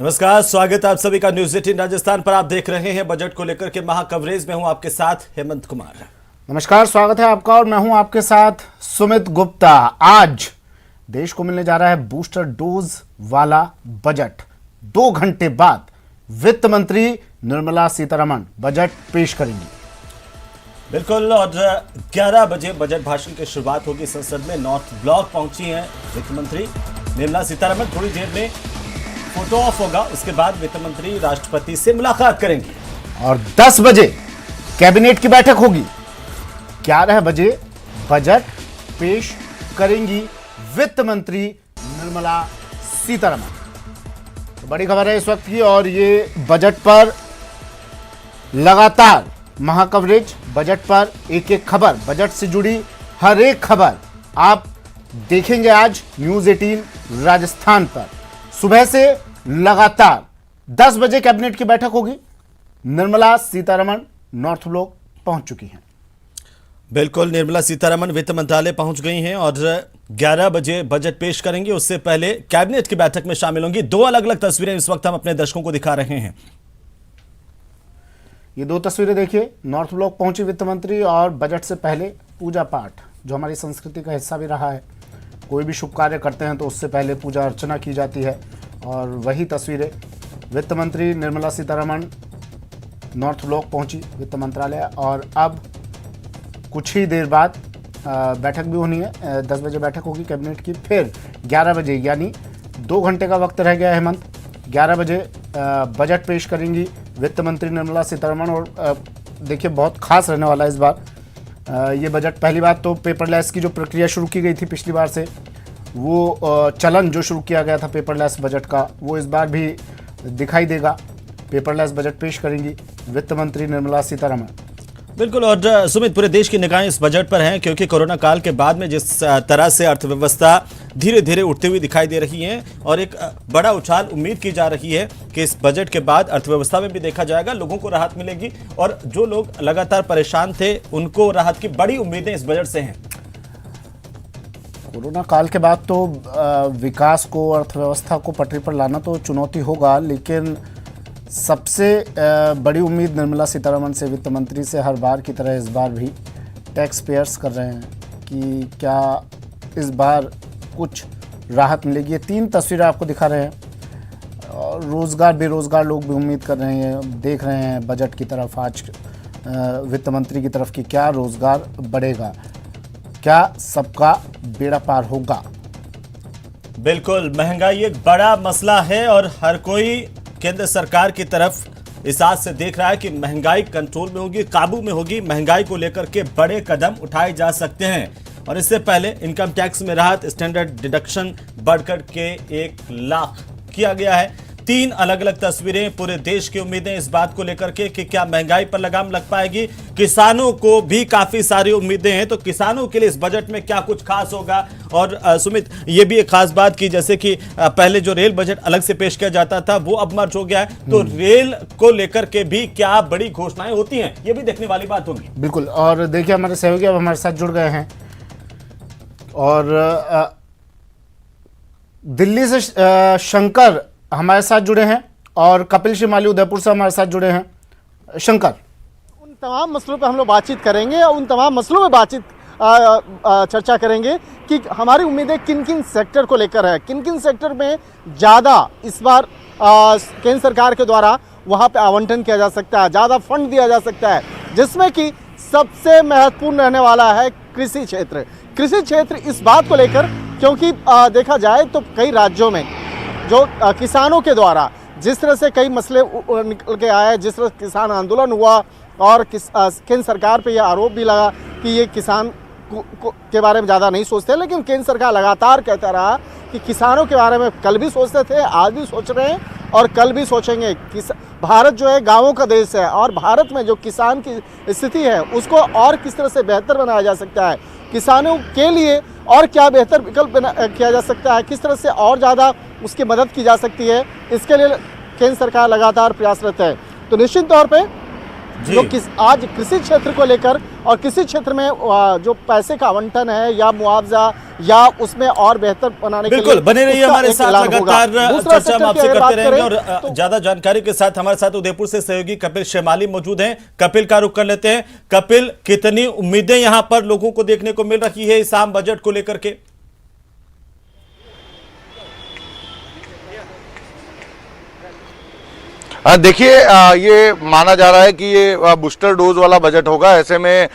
नमस्कार, स्वागत है आप सभी का न्यूज 18 राजस्थान पर। आप देख रहे हैं बजट को लेकर के महा कवरेज में हूं आपके साथ हेमंत कुमार। नमस्कार, स्वागत है आपका और मैं हूं आपके साथ सुमित गुप्ता। आज देश को मिलने जा रहा है बूस्टर डोज वाला बजट। 2 घंटे बाद वित्त मंत्री निर्मला सीतारमण बजट पेश करेंगी। बिल्कुल, और 11 बजे बजट भाषण की शुरुआत होगी। संसद में नॉर्थ ब्लॉक पहुंची हैं वित्त मंत्री निर्मला सीतारमण। थोड़ी देर में फोटो ऑफ होगा, उसके बाद वित्त मंत्री राष्ट्रपति से मुलाकात करेंगी और 10 बजे कैबिनेट की बैठक होगी। 11 बजे बजट पेश करेंगी वित्त मंत्री निर्मला सीतारमण। तो बड़ी खबर है इस वक्त की, और ये बजट पर लगातार महाकवरेज, बजट पर एक एक खबर, बजट से जुड़ी हर एक खबर आप देखेंगे आज न्यूज 18 राजस्थान पर। सुबह से लगातार 10 बजे कैबिनेट की बैठक होगी। निर्मला सीतारमण नॉर्थ ब्लॉक पहुंच चुकी हैं। बिल्कुल, निर्मला सीतारमण वित्त मंत्रालय पहुंच गई हैं और 11 बजे बजट पेश करेंगे। उससे पहले कैबिनेट की बैठक में शामिल होंगी। 2 अलग अलग तस्वीरें इस वक्त हम अपने दर्शकों को दिखा रहे हैं। ये 2 तस्वीरें देखिए, नॉर्थ ब्लॉक पहुंची वित्त मंत्री और बजट से पहले पूजा पाठ, जो हमारी संस्कृति का हिस्सा भी रहा है। कोई भी शुभ कार्य करते हैं तो उससे पहले पूजा अर्चना की जाती है, और वही तस्वीरें वित्त मंत्री निर्मला सीतारमण नॉर्थ ब्लॉक पहुंची वित्त मंत्रालय। और अब कुछ ही देर बाद बैठक भी होनी है। 10 बजे बैठक होगी कैबिनेट की, फिर 11 बजे, यानी 2 घंटे का वक्त रह गया है हेमंत। 11 बजे बजट पेश करेंगी वित्त मंत्री निर्मला सीतारमण। और देखिए, बहुत खास रहने वाला है इस बार ये बजट। पहली बात तो पेपरलेस की जो प्रक्रिया शुरू की गई थी पिछली बार से, वो चलन जो शुरू किया गया था पेपरलेस बजट का, वो इस बार भी दिखाई देगा। पेपरलेस बजट पेश करेंगी वित्त मंत्री निर्मला सीतारमण। बिल्कुल, और सुमित, पूरे देश की निगाहें इस बजट पर हैं, क्योंकि कोरोना काल के बाद में जिस तरह से अर्थव्यवस्था धीरे धीरे उठती हुई दिखाई दे रही है, और एक बड़ा उछाल उम्मीद की जा रही है कि इस बजट के बाद अर्थव्यवस्था में भी देखा जाएगा, लोगों को राहत मिलेगी। और जो लोग लगातार परेशान थे, उनको राहत की बड़ी उम्मीदें इस बजट से हैं। कोरोना काल के बाद तो विकास को, अर्थव्यवस्था को पटरी पर लाना तो चुनौती होगा, लेकिन सबसे बड़ी उम्मीद निर्मला सीतारमण से, वित्त मंत्री से, हर बार की तरह इस बार भी टैक्स पेयर्स कर रहे हैं कि क्या इस बार कुछ राहत मिलेगी। ये 3 तस्वीरें आपको दिखा रहे हैं। और रोज़गार, बेरोज़गार लोग भी उम्मीद कर रहे हैं, देख रहे हैं बजट की तरफ, आज वित्त मंत्री की तरफ कि क्या रोज़गार बढ़ेगा, क्या सबका बेड़ा पार होगा। बिल्कुल, महंगाई एक बड़ा मसला है और हर कोई केंद्र सरकार की तरफ इस आस से देख रहा है कि महंगाई कंट्रोल में होगी, काबू में होगी। महंगाई को लेकर के बड़े कदम उठाए जा सकते हैं। और इससे पहले इनकम टैक्स में राहत, स्टैंडर्ड डिडक्शन बढ़कर के 1 लाख किया गया है। 3 अलग अलग तस्वीरें, पूरे देश की उम्मीदें इस बात को लेकर के कि क्या महंगाई पर लगाम लग पाएगी। किसानों को भी काफी सारी उम्मीदें हैं, तो किसानों के लिए इस बजट में क्या कुछ खास होगा। और सुमित, ये भी एक खास बात की, जैसे कि पहले जो रेल बजट अलग से पेश किया जाता था, वो अब मर्ज हो गया है, तो रेल को लेकर के भी क्या बड़ी घोषणाएं होती हैं, ये भी देखने वाली बात होगी। बिल्कुल, और देखिए हमारे सहयोगी अब हमारे साथ जुड़ गए हैं, और दिल्ली से शंकर हमारे साथ जुड़े हैं, और कपिल शिमाली उदयपुर से हमारे साथ जुड़े हैं। शंकर, उन तमाम मसलों पर हम लोग बातचीत करेंगे, और उन तमाम मसलों में बातचीत चर्चा करेंगे कि हमारी उम्मीदें किन किन सेक्टर को लेकर है, किन किन सेक्टर में ज़्यादा इस बार केंद्र सरकार के द्वारा वहाँ पे आवंटन किया जा सकता है, ज़्यादा फंड दिया जा सकता है, जिसमें कि सबसे महत्वपूर्ण रहने वाला है कृषि क्षेत्र। कृषि क्षेत्र इस बात को लेकर, क्योंकि देखा जाए तो कई राज्यों में जो किसानों के द्वारा जिस तरह से कई मसले निकल के आए, जिस तरह किसान आंदोलन हुआ, और केंद्र सरकार पे यह आरोप भी लगा कि ये किसान के बारे में ज़्यादा नहीं सोचते, लेकिन केंद्र सरकार लगातार कहता रहा कि किसानों के बारे में कल भी सोचते थे, आज भी सोच रहे हैं और कल भी सोचेंगे। भारत जो है गाँवों का देश है, और भारत में जो किसान की स्थिति है उसको और किस तरह से बेहतर बनाया जा सकता है, किसानों के लिए और क्या बेहतर विकल्प किया जा सकता है, किस तरह से और ज़्यादा उसकी मदद की जा सकती है, इसके लिए केंद्र सरकार लगातार प्रयासरत है। तो निश्चित तौर पे जी। जो आज कृषि क्षेत्र को लेकर और कृषि क्षेत्र में जो पैसे का आवंटन है या मुआवजा या उसमें और बेहतर बनाने के लिए बिल्कुल बने रहिए उसका हमारे एक साथ, ऐलान होगा। लगातार दूसरा चर्चा हम सेक्टर की आपसे अगर करते बात रहेंगे करें और तो ज्यादा जानकारी के साथ हमारे साथ उदयपुर से सहयोगी कपिल शेमाली मौजूद हैं। कपिल का रुख कर लेते हैं। कपिल, कितनी उम्मीदें यहां पर लोगों को देखने को मिल रही है इस आम बजट को लेकर के? देखिए, ये माना जा रहा है कि ये बूस्टर डोज वाला बजट होगा। ऐसे में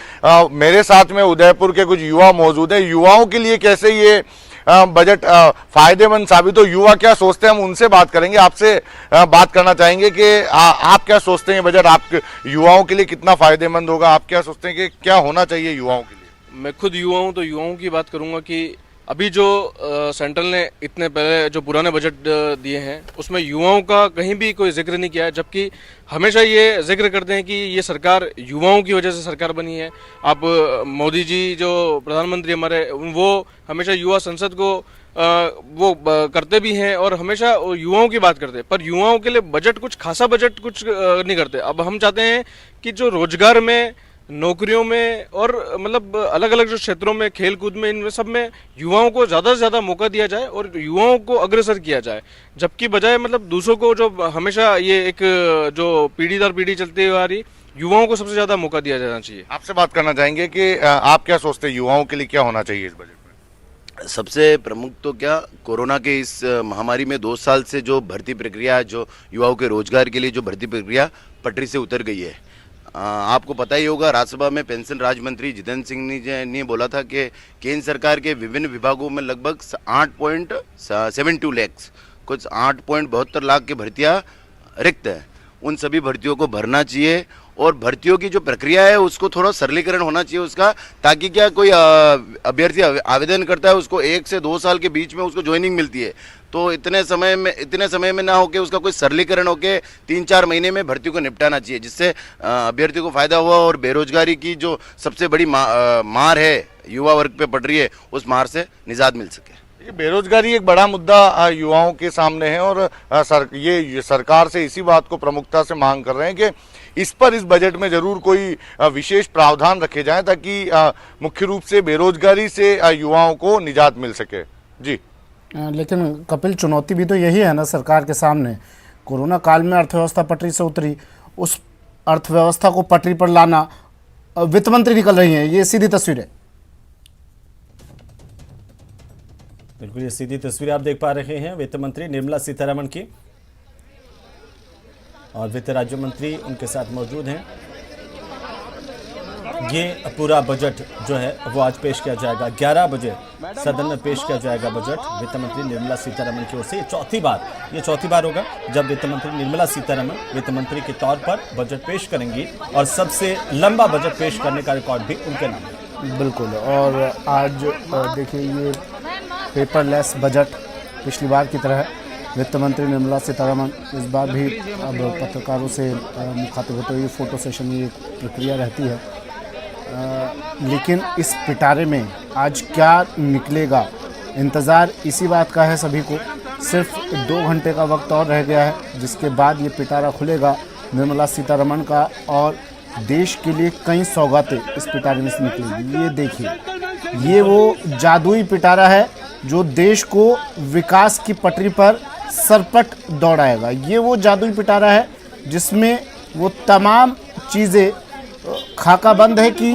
मेरे साथ में उदयपुर के कुछ युवा मौजूद हैं। युवाओं के लिए कैसे ये बजट फायदेमंद साबित हो, युवा क्या सोचते हैं, हम उनसे बात करेंगे। आपसे बात करना चाहेंगे कि आप क्या सोचते हैं बजट आप युवाओं के लिए कितना फायदेमंद होगा? आप क्या सोचते हैं कि क्या होना चाहिए युवाओं के लिए? मैं खुद युवा हूँ तो युवाओं की बात करूंगा कि अभी जो सेंट्रल ने इतने पहले जो पुराने बजट दिए हैं उसमें युवाओं का कहीं भी कोई जिक्र नहीं किया है, जबकि हमेशा ये जिक्र करते हैं कि ये सरकार युवाओं की वजह से सरकार बनी है। आप मोदी जी जो प्रधानमंत्री हमारे, वो हमेशा युवा संसद को करते भी हैं और हमेशा युवाओं की बात करते हैं, पर युवाओं के लिए बजट कुछ खासा बजट कुछ नहीं करते। अब हम चाहते हैं कि जो रोजगार में, नौकरियों में और मतलब अलग अलग जो क्षेत्रों में, खेल कूद में, इनमें सब में युवाओं को ज़्यादा से ज़्यादा मौका दिया जाए और युवाओं को अग्रसर किया जाए, जबकि बजाय मतलब दूसरों को जो हमेशा ये एक जो पीढ़ी दर पीढ़ी चलती हुई आ रही, युवाओं को सबसे ज़्यादा मौका दिया जाना चाहिए। आपसे बात करना चाहेंगे कि आप क्या सोचते हैं युवाओं के लिए क्या होना चाहिए इस बजट में? सबसे प्रमुख तो क्या, कोरोना के इस महामारी में 2 साल से जो भर्ती प्रक्रिया, जो युवाओं के रोजगार के लिए जो भर्ती प्रक्रिया पटरी से उतर गई है। आपको पता ही होगा, राज्यसभा में पेंशन राज्य मंत्री जितेंद्र सिंह ने बोला था कि केंद्र सरकार के विभिन्न विभागों में लगभग 8.72 लाख, कुछ 8.72 लाख की भर्तियां रिक्त है। उन सभी भर्तियों को भरना चाहिए और भर्तियों की जो प्रक्रिया है उसको थोड़ा सरलीकरण होना चाहिए उसका, ताकि क्या कोई अभ्यर्थी आवेदन करता है उसको 1 से 2 साल के बीच में उसको ज्वाइनिंग मिलती है, तो इतने समय में ना होके उसका कोई सरलीकरण होके 3-4 महीने में भर्ती को निपटाना चाहिए, जिससे अभ्यर्थी को फायदा हुआ और बेरोजगारी की जो सबसे बड़ी मार है युवा वर्ग पे पड़ रही है, उस मार से निजात मिल सके। ये बेरोजगारी एक बड़ा मुद्दा युवाओं के सामने है और ये सरकार से इसी बात को प्रमुखता से मांग कर रहे हैं कि इस बजट में जरूर कोई विशेष प्रावधान रखे जाएं ताकि मुख्य रूप से बेरोजगारी से युवाओं को निजात मिल सके। जी, लेकिन कपिल, चुनौती भी तो यही है ना सरकार के सामने। कोरोना काल में अर्थव्यवस्था पटरी से उतरी, उस अर्थव्यवस्था को पटरी पर लाना, वित्त मंत्री निकल रही हैं, ये सीधी तस्वीर है। बिल्कुल, ये सीधी तस्वीर आप देख पा रहे हैं वित्त मंत्री निर्मला सीतारमण की, और वित्त राज्य मंत्री उनके साथ मौजूद हैं। ये पूरा बजट जो है वो आज पेश किया जाएगा, 11 बजे सदन में पेश किया जाएगा बजट वित्त मंत्री निर्मला सीतारमण की ओर से। ये चौथी बार होगा जब वित्त मंत्री निर्मला सीतारमण वित्त मंत्री के तौर पर बजट पेश करेंगी, और सबसे लंबा बजट पेश करने का रिकॉर्ड भी उनके नाम है। बिल्कुल, और आज देखिए ये पेपरलेस बजट पिछली बार की तरह है। वित्त मंत्री निर्मला सीतारमण इस बार भी अब पत्रकारों से मुखातिब होते हुए फोटो सेशन की प्रक्रिया रहती है, लेकिन इस पिटारे में आज क्या निकलेगा, इंतज़ार इसी बात का है सभी को। सिर्फ 2 घंटे का वक्त और रह गया है, जिसके बाद ये पिटारा खुलेगा निर्मला सीतारमण का, और देश के लिए कई सौगातें इस पिटारे में से निकलेगी। ये देखिए, ये वो जादुई पिटारा है जो देश को विकास की पटरी पर सरपट दौड़ाएगा। ये वो जादुई पिटारा है जिसमें वो तमाम चीज़ें खाका बंद है कि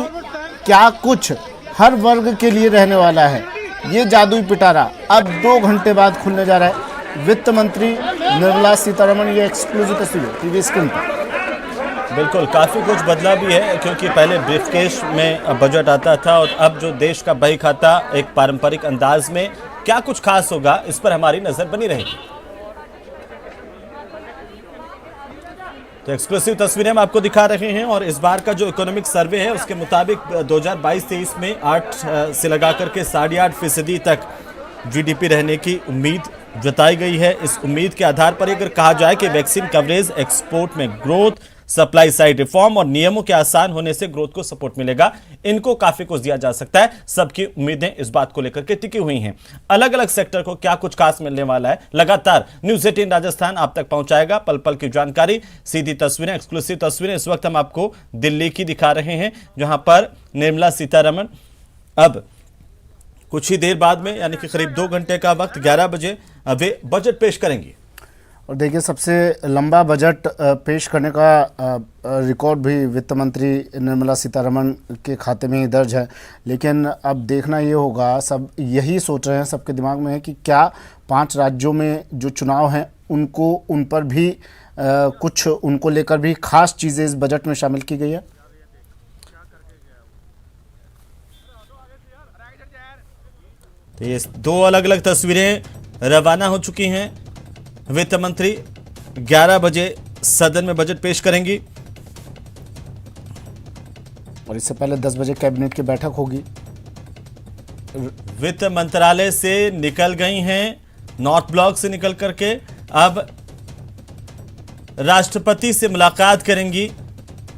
क्या कुछ हर वर्ग के लिए रहने वाला है। ये जादुई पिटारा अब 2 घंटे बाद खुलने जा रहा है। वित्त मंत्री निर्मला सीतारमण, ये एक्सक्लूसिव तस्वीर टीवी स्क्रीन पर। बिल्कुल, काफ़ी कुछ बदला भी है, क्योंकि पहले ब्रीफकेस में बजट आता था और अब जो देश का बही खाता एक पारंपरिक अंदाज में, क्या कुछ खास होगा इस पर हमारी नज़र बनी रहेगी। तो एक्सक्लूसिव तस्वीरें हम आपको दिखा रहे हैं, और इस बार का जो इकोनॉमिक सर्वे है उसके मुताबिक 2022-23 में 8 से लगाकर के 8.5% तक जीडीपी रहने की उम्मीद जताई गई है। इस उम्मीद के आधार पर अगर कहा जाए कि वैक्सीन कवरेज, एक्सपोर्ट में ग्रोथ, सप्लाई साइड रिफॉर्म और नियमों के आसान होने से ग्रोथ को सपोर्ट मिलेगा। इनको काफी कुछ दिया जा सकता है। सबकी उम्मीदें इस बात को लेकर के टिकी हुई हैं। अलग अलग सेक्टर को क्या कुछ खास मिलने वाला है, लगातार न्यूज़ 18 राजस्थान आप तक पहुंचाएगा। पल पल की जानकारी, सीधी तस्वीरें, एक्सक्लूसिव तस्वीरें। इस वक्त हम आपको दिल्ली की दिखा रहे हैं, जहां पर निर्मला सीतारमण अब कुछ ही देर बाद में, यानी कि करीब 2 घंटे का वक्त, 11 बजे वे बजट पेश करेंगी। और देखिए, सबसे लंबा बजट पेश करने का रिकॉर्ड भी वित्त मंत्री निर्मला सीतारमण के खाते में ही दर्ज है। लेकिन अब देखना ये होगा, सब यही सोच रहे हैं, सबके दिमाग में है कि क्या 5 राज्यों में जो चुनाव हैं उन पर भी कुछ उनको लेकर भी खास चीज़ें इस बजट में शामिल की गई है। तो ये 2 अलग अलग तस्वीरें रवाना हो चुकी हैं। वित्त मंत्री 11 बजे सदन में बजट पेश करेंगी और इससे पहले 10 बजे कैबिनेट की बैठक होगी। वित्त मंत्रालय से निकल गई हैं, नॉर्थ ब्लॉक से निकल करके अब राष्ट्रपति से मुलाकात करेंगी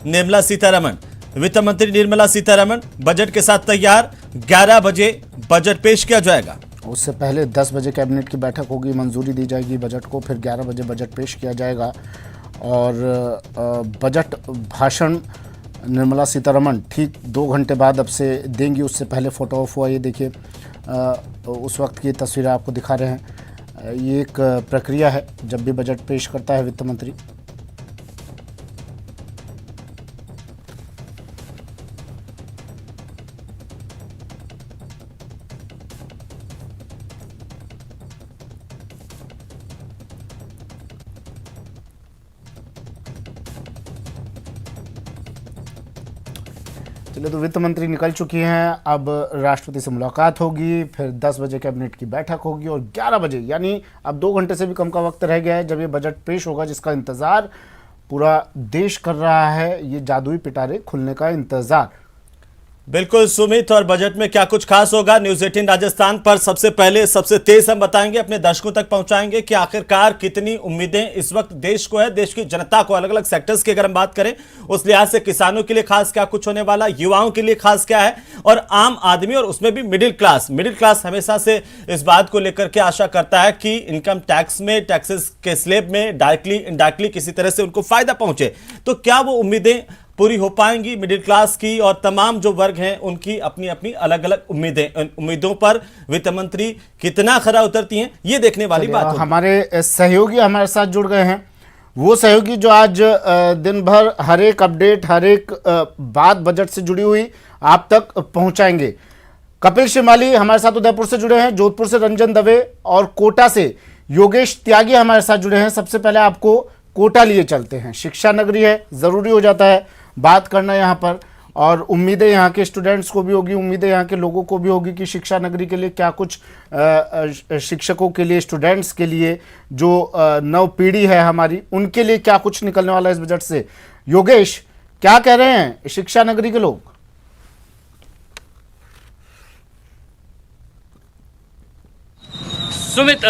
निर्मला सीतारमण। वित्त मंत्री निर्मला सीतारमण बजट के साथ तैयार। 11 बजे बजट पेश किया जाएगा। उससे पहले 10 बजे कैबिनेट की बैठक होगी, मंजूरी दी जाएगी बजट को, फिर 11 बजे बजट पेश किया जाएगा। और बजट भाषण निर्मला सीतारमण ठीक 2 घंटे बाद अब से देंगी। उससे पहले फोटो ऑफ हुआ, ये देखिए उस वक्त की तस्वीरें आपको दिखा रहे हैं। ये एक प्रक्रिया है जब भी बजट पेश करता है वित्त मंत्री। चलिए, तो वित्त मंत्री निकल चुकी हैं। अब राष्ट्रपति से मुलाकात होगी, फिर 10 बजे कैबिनेट की बैठक होगी और 11 बजे, यानी अब 2 घंटे से भी कम का वक्त रह गया है जब ये बजट पेश होगा, जिसका इंतज़ार पूरा देश कर रहा है। ये जादुई पिटारे खुलने का इंतज़ार। बिल्कुल सुमित, और बजट में क्या कुछ खास होगा, न्यूज़ 18 राजस्थान पर सबसे पहले सबसे तेज हम बताएंगे, अपने दर्शकों तक पहुंचाएंगे कि आखिरकार कितनी उम्मीदें इस वक्त देश को है, देश की जनता को। अलग अलग सेक्टर्स की अगर हम बात करें, उस लिहाज से किसानों के लिए खास क्या कुछ होने वाला, युवाओं के लिए खास क्या है, और आम आदमी, और उसमें भी मिडिल क्लास हमेशा से इस बात को लेकर के आशा करता है कि इनकम टैक्स में, टैक्सेस के स्लैब में डायरेक्टली इनडायरेक्टली किसी तरह से उनको फायदा पहुंचे। तो क्या वो उम्मीदें पूरी हो पाएंगी मिडिल क्लास की, और तमाम जो वर्ग हैं उनकी अपनी अपनी अलग अलग उम्मीदें। उम्मीदों पर वित्त मंत्री कितना खरा उतरती हैं, ये देखने वाली बात है। हमारे सहयोगी हमारे साथ जुड़ गए हैं, वो सहयोगी जो आज दिन भर हर एक अपडेट, हर एक बात बजट से जुड़ी हुई आप तक पहुंचाएंगे। कपिल शिमाली हमारे साथ उदयपुर से जुड़े हैं, जोधपुर से रंजन दवे और कोटा से योगेश त्यागी हमारे साथ जुड़े हैं। सबसे पहले आपको कोटा लिए चलते हैं। शिक्षा नगरी है, ज़रूरी हो जाता है बात करना यहाँ पर, और उम्मीदें यहाँ के स्टूडेंट्स को भी होगी, उम्मीदें यहाँ के लोगों को भी होगी कि शिक्षा नगरी के लिए क्या कुछ, शिक्षकों के लिए, स्टूडेंट्स के लिए, जो नव पीढ़ी है हमारी, उनके लिए क्या कुछ निकलने वाला है इस बजट से। योगेश, क्या कह रहे हैं शिक्षा नगरी के लोग? सुमित,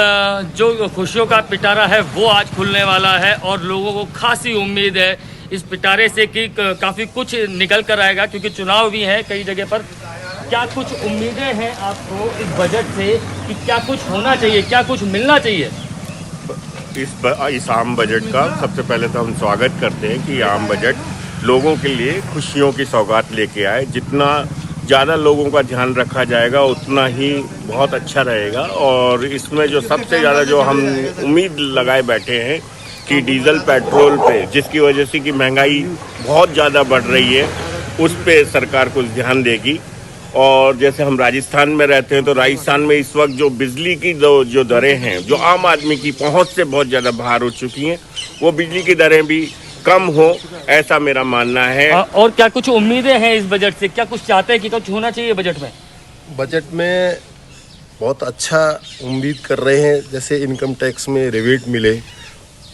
जो खुशियों का पिटारा है वो आज खुलने वाला है और लोगों को खासी उम्मीद है इस पिटारे से कि काफ़ी कुछ निकल कर आएगा, क्योंकि चुनाव भी है कई जगह पर। क्या कुछ उम्मीदें हैं आपको इस बजट से कि क्या कुछ होना चाहिए, क्या कुछ मिलना चाहिए? इस आम बजट का सबसे पहले तो हम स्वागत करते हैं कि आम बजट लोगों के लिए खुशियों की सौगात लेके आए। जितना ज़्यादा लोगों का ध्यान रखा जाएगा उतना ही बहुत अच्छा रहेगा। और इसमें जो सबसे ज़्यादा जो हम उम्मीद लगाए बैठे हैं कि डीजल पेट्रोल पे, जिसकी वजह से कि महंगाई बहुत ज़्यादा बढ़ रही है, उस पे सरकार कुछ ध्यान देगी। और जैसे हम राजस्थान में रहते हैं तो राजस्थान में इस वक्त जो बिजली की जो दरें हैं, जो आम आदमी की पहुंच से बहुत ज़्यादा बाहर हो चुकी हैं, वो बिजली की दरें भी कम हो, ऐसा मेरा मानना है। और क्या कुछ उम्मीदें हैं इस बजट से, क्या कुछ चाहते हैं कि कुछ होना चाहिए बजट में? बजट में बहुत अच्छा उम्मीद कर रहे हैं, जैसे इनकम टैक्स में रिबेट मिले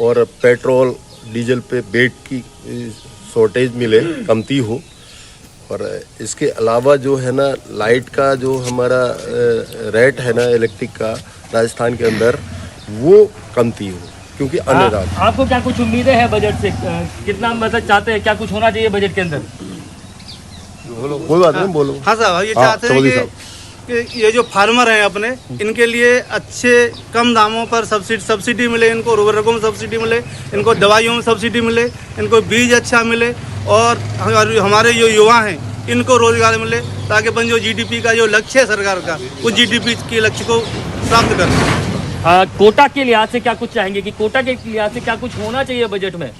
और पेट्रोल डीजल पे बेट की शॉर्टेज मिले, कमती हो। और इसके अलावा जो है ना, लाइट का जो हमारा रेट है ना इलेक्ट्रिक का राजस्थान के अंदर, वो कमती हो। क्योंकि अन्य राज्य। आपको क्या कुछ उम्मीदें हैं बजट से? कितना मतलब चाहते हैं, क्या कुछ होना चाहिए बजट के अंदर? कोई बात नहीं, बोलो। हाँ साहब, ये चाहते हैं कि ये जो फार्मर हैं अपने, इनके लिए अच्छे कम दामों पर सब्सिडी मिले, इनको उर्वरकों में सब्सिडी मिले, इनको दवाइयों में सब्सिडी मिले, इनको बीज अच्छा मिले, और हमारे जो युवा हैं इनको रोजगार मिले, ताकि अपन जो जीडीपी का जो लक्ष्य है सरकार का, उस जीडीपी के लक्ष्य को प्राप्त कर। कोटा के लिहाज से क्या कुछ चाहेंगे कि कोटा के लिहाज से क्या कुछ होना चाहिए बजट में?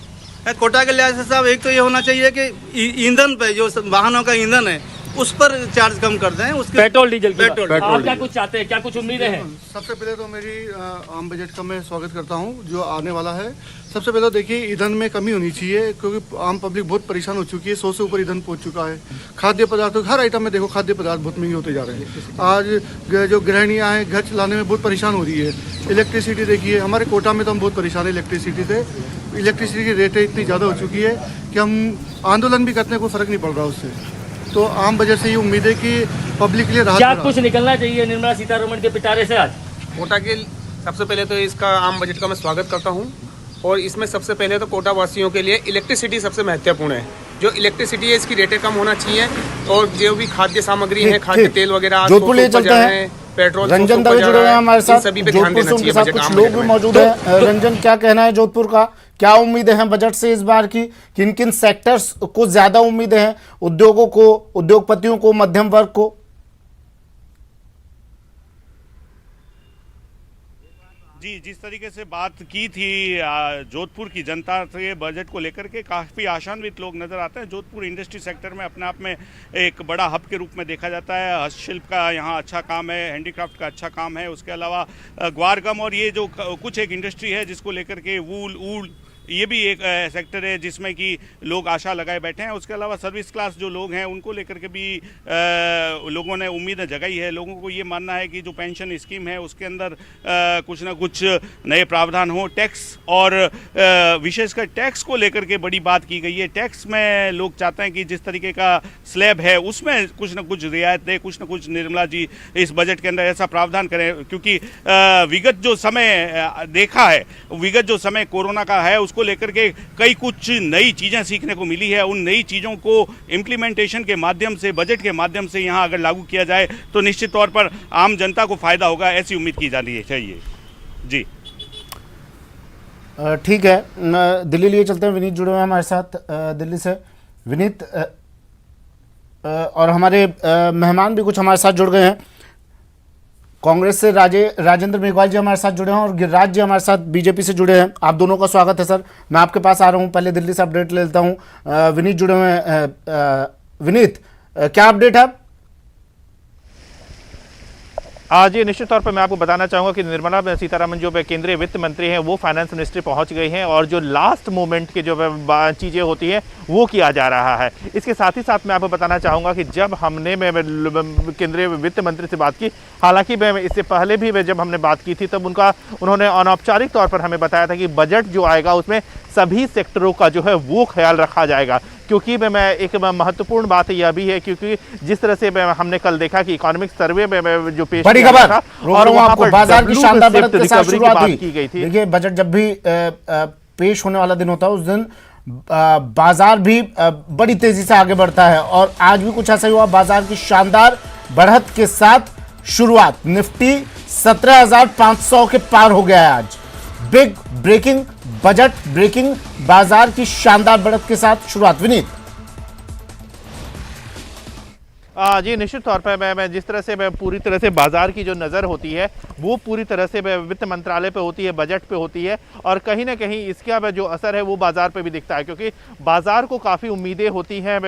कोटा के लिहाज से साहब, एक तो ये होना चाहिए कि ईंधन पे जो वाहनों का ईंधन है उस पर चार्ज कम कर दें, उसके पेट्रोल डीजल की पेट्रोल बात। आप क्या कुछ चाहते हैं, क्या कुछ उम्मीदें हैं? सबसे पहले तो मेरी आम बजट का मैं स्वागत करता हूं जो आने वाला है। सबसे पहले देखिए, ईंधन में कमी होनी चाहिए, क्योंकि आम पब्लिक बहुत परेशान हो चुकी है। 100 से ऊपर ईंधन पहुंच चुका है। खाद्य पदार्थों, हर आइटम में देखो खाद्य पदार्थ बहुत महंगे होते जा रहे हैं। आज जो गृहिणियाँ हैं घर चलाने में बहुत परेशान हो रही है। इलेक्ट्रिसिटी देखिए, हमारे कोटा में तो हम बहुत परेशान है इलेक्ट्रिसिटी से। इलेक्ट्रिसिटी की रेटें इतनी ज़्यादा हो चुकी है कि हम आंदोलन भी करने को फ़र्क नहीं पड़ रहा उससे। तो आम बजट से ये उम्मीद है कि पब्लिक के लिए राहत। क्या कुछ निकलना चाहिए निर्मला सीतारमण के पिटारे से आज? कोटा के सबसे पहले तो इसका आम बजट का मैं स्वागत करता हूं, और इसमें सबसे पहले तो कोटा वासियों के लिए इलेक्ट्रिसिटी सबसे महत्वपूर्ण है। जो इलेक्ट्रिसिटी है इसकी रेटें कम होना चाहिए, और जो भी खाद्य सामग्री है, खाद्य तेल वगैरह जोधपुर ले चलते हैं। पेट्रोल, रंजन दवे जुड़े हैं हमारे साथ, जोधपुर से उनके साथ कुछ लोग भी मौजूद हैं। रंजन, क्या कहना है जोधपुर का? क्या उम्मीदें हैं बजट से इस बार की? किन किन सेक्टर्स को ज्यादा उम्मीदें हैं? उद्योगों को, उद्योगपतियों को, मध्यम वर्ग को? जी, जिस तरीके से बात की थी जोधपुर की जनता से बजट को लेकर के, काफ़ी आशान्वित लोग नज़र आते हैं। जोधपुर इंडस्ट्री सेक्टर में अपने आप में एक बड़ा हब के रूप में देखा जाता है। हस्तशिल्प का यहाँ अच्छा काम है, हैंडीक्राफ्ट का अच्छा काम है। उसके अलावा ग्वारगम और ये जो कुछ एक इंडस्ट्री है जिसको लेकर के वूल ये भी एक सेक्टर है जिसमें कि लोग आशा लगाए बैठे हैं। उसके अलावा सर्विस क्लास जो लोग हैं उनको लेकर के भी लोगों ने उम्मीद जगाई है। लोगों को ये मानना है कि जो पेंशन स्कीम है उसके अंदर कुछ ना कुछ नए प्रावधान हो। टैक्स और विशेषकर टैक्स को लेकर के बड़ी बात की गई है। टैक्स में लोग चाहते हैं कि जिस तरीके का स्लैब है उसमें कुछ ना कुछ रियायत दे, कुछ ना कुछ निर्मला जी इस बजट के अंदर ऐसा प्रावधान करें, क्योंकि विगत जो समय देखा है, विगत जो समय कोरोना का है उसको लेकर के कई कुछ नई चीजें सीखने को मिली है। उन नई चीजों को इम्प्लीमेंटेशन के माध्यम से, बजट के माध्यम से यहाँ अगर लागू किया जाए तो निश्चित तौर पर आम जनता को फायदा होगा, ऐसी उम्मीद की जानी चाहिए। जी ठीक है, दिल्ली लिए चलते हैं। विनीत जुड़े हुए हैं हमारे साथ दिल्ली से। विनीत, और हमारे मेहमान भी कुछ हमारे साथ जुड़ गए हैं। कांग्रेस से राजेंद्र मेघवाल जी हमारे साथ जुड़े हैं और गिरिराज जी हमारे साथ बीजेपी से जुड़े हैं। आप दोनों का स्वागत है सर। मैं आपके पास आ रहा हूं, पहले दिल्ली से अपडेट ले लेता हूं। विनीत जुड़े हुए हैं। विनीत, क्या अपडेट है? जी, निश्चित तौर पर मैं आपको बताना चाहूँगा कि निर्मला सीतारमण जो केंद्रीय वित्त मंत्री हैं वो फाइनेंस मिनिस्ट्री पहुँच गई हैं, और जो लास्ट मोमेंट की जो चीज़ें होती हैं वो किया जा रहा है। इसके साथ ही साथ मैं आपको बताना चाहूँगा कि जब हमने केंद्रीय वित्त मंत्री से बात की, हालांकि इससे पहले भी जब हमने बात की थी तब उन्होंने अनौपचारिक तौर पर हमें बताया था कि बजट जो आएगा उसमें सभी सेक्टरों का जो है वो ख्याल रखा जाएगा। क्योंकि मैं एक महत्वपूर्ण बात यह भी है, क्योंकि जिस तरह से हमने कल देखा कि इकोनॉमिक सर्वे में जो पेश बड़ी खबर था और वहां पर बाजार की शानदार बढ़त के साथ शुरुआत की गई थी। देखिए, बजट जब भी पेश होने वाला दिन होता है उस दिन बाजार भी बड़ी तेजी से आगे बढ़ता है, और आज भी कुछ ऐसा ही हुआ। बाजार की शानदार बढ़त के साथ शुरुआत। निफ्टी 17,500 के पार हो गया है आज। बिग ब्रेकिंग, बजट ब्रेकिंग, बाजार की शानदार बढ़त के साथ शुरुआत। विनीत, जी, निश्चित तौर पर मैं जिस तरह से पूरी तरह से बाजार की जो नज़र होती है वो पूरी तरह से वित्त मंत्रालय पे होती है, बजट पे होती है, और कहीं ना कहीं इसका जो असर है वो बाजार पे भी दिखता है, क्योंकि बाजार को काफ़ी उम्मीदें होती हैं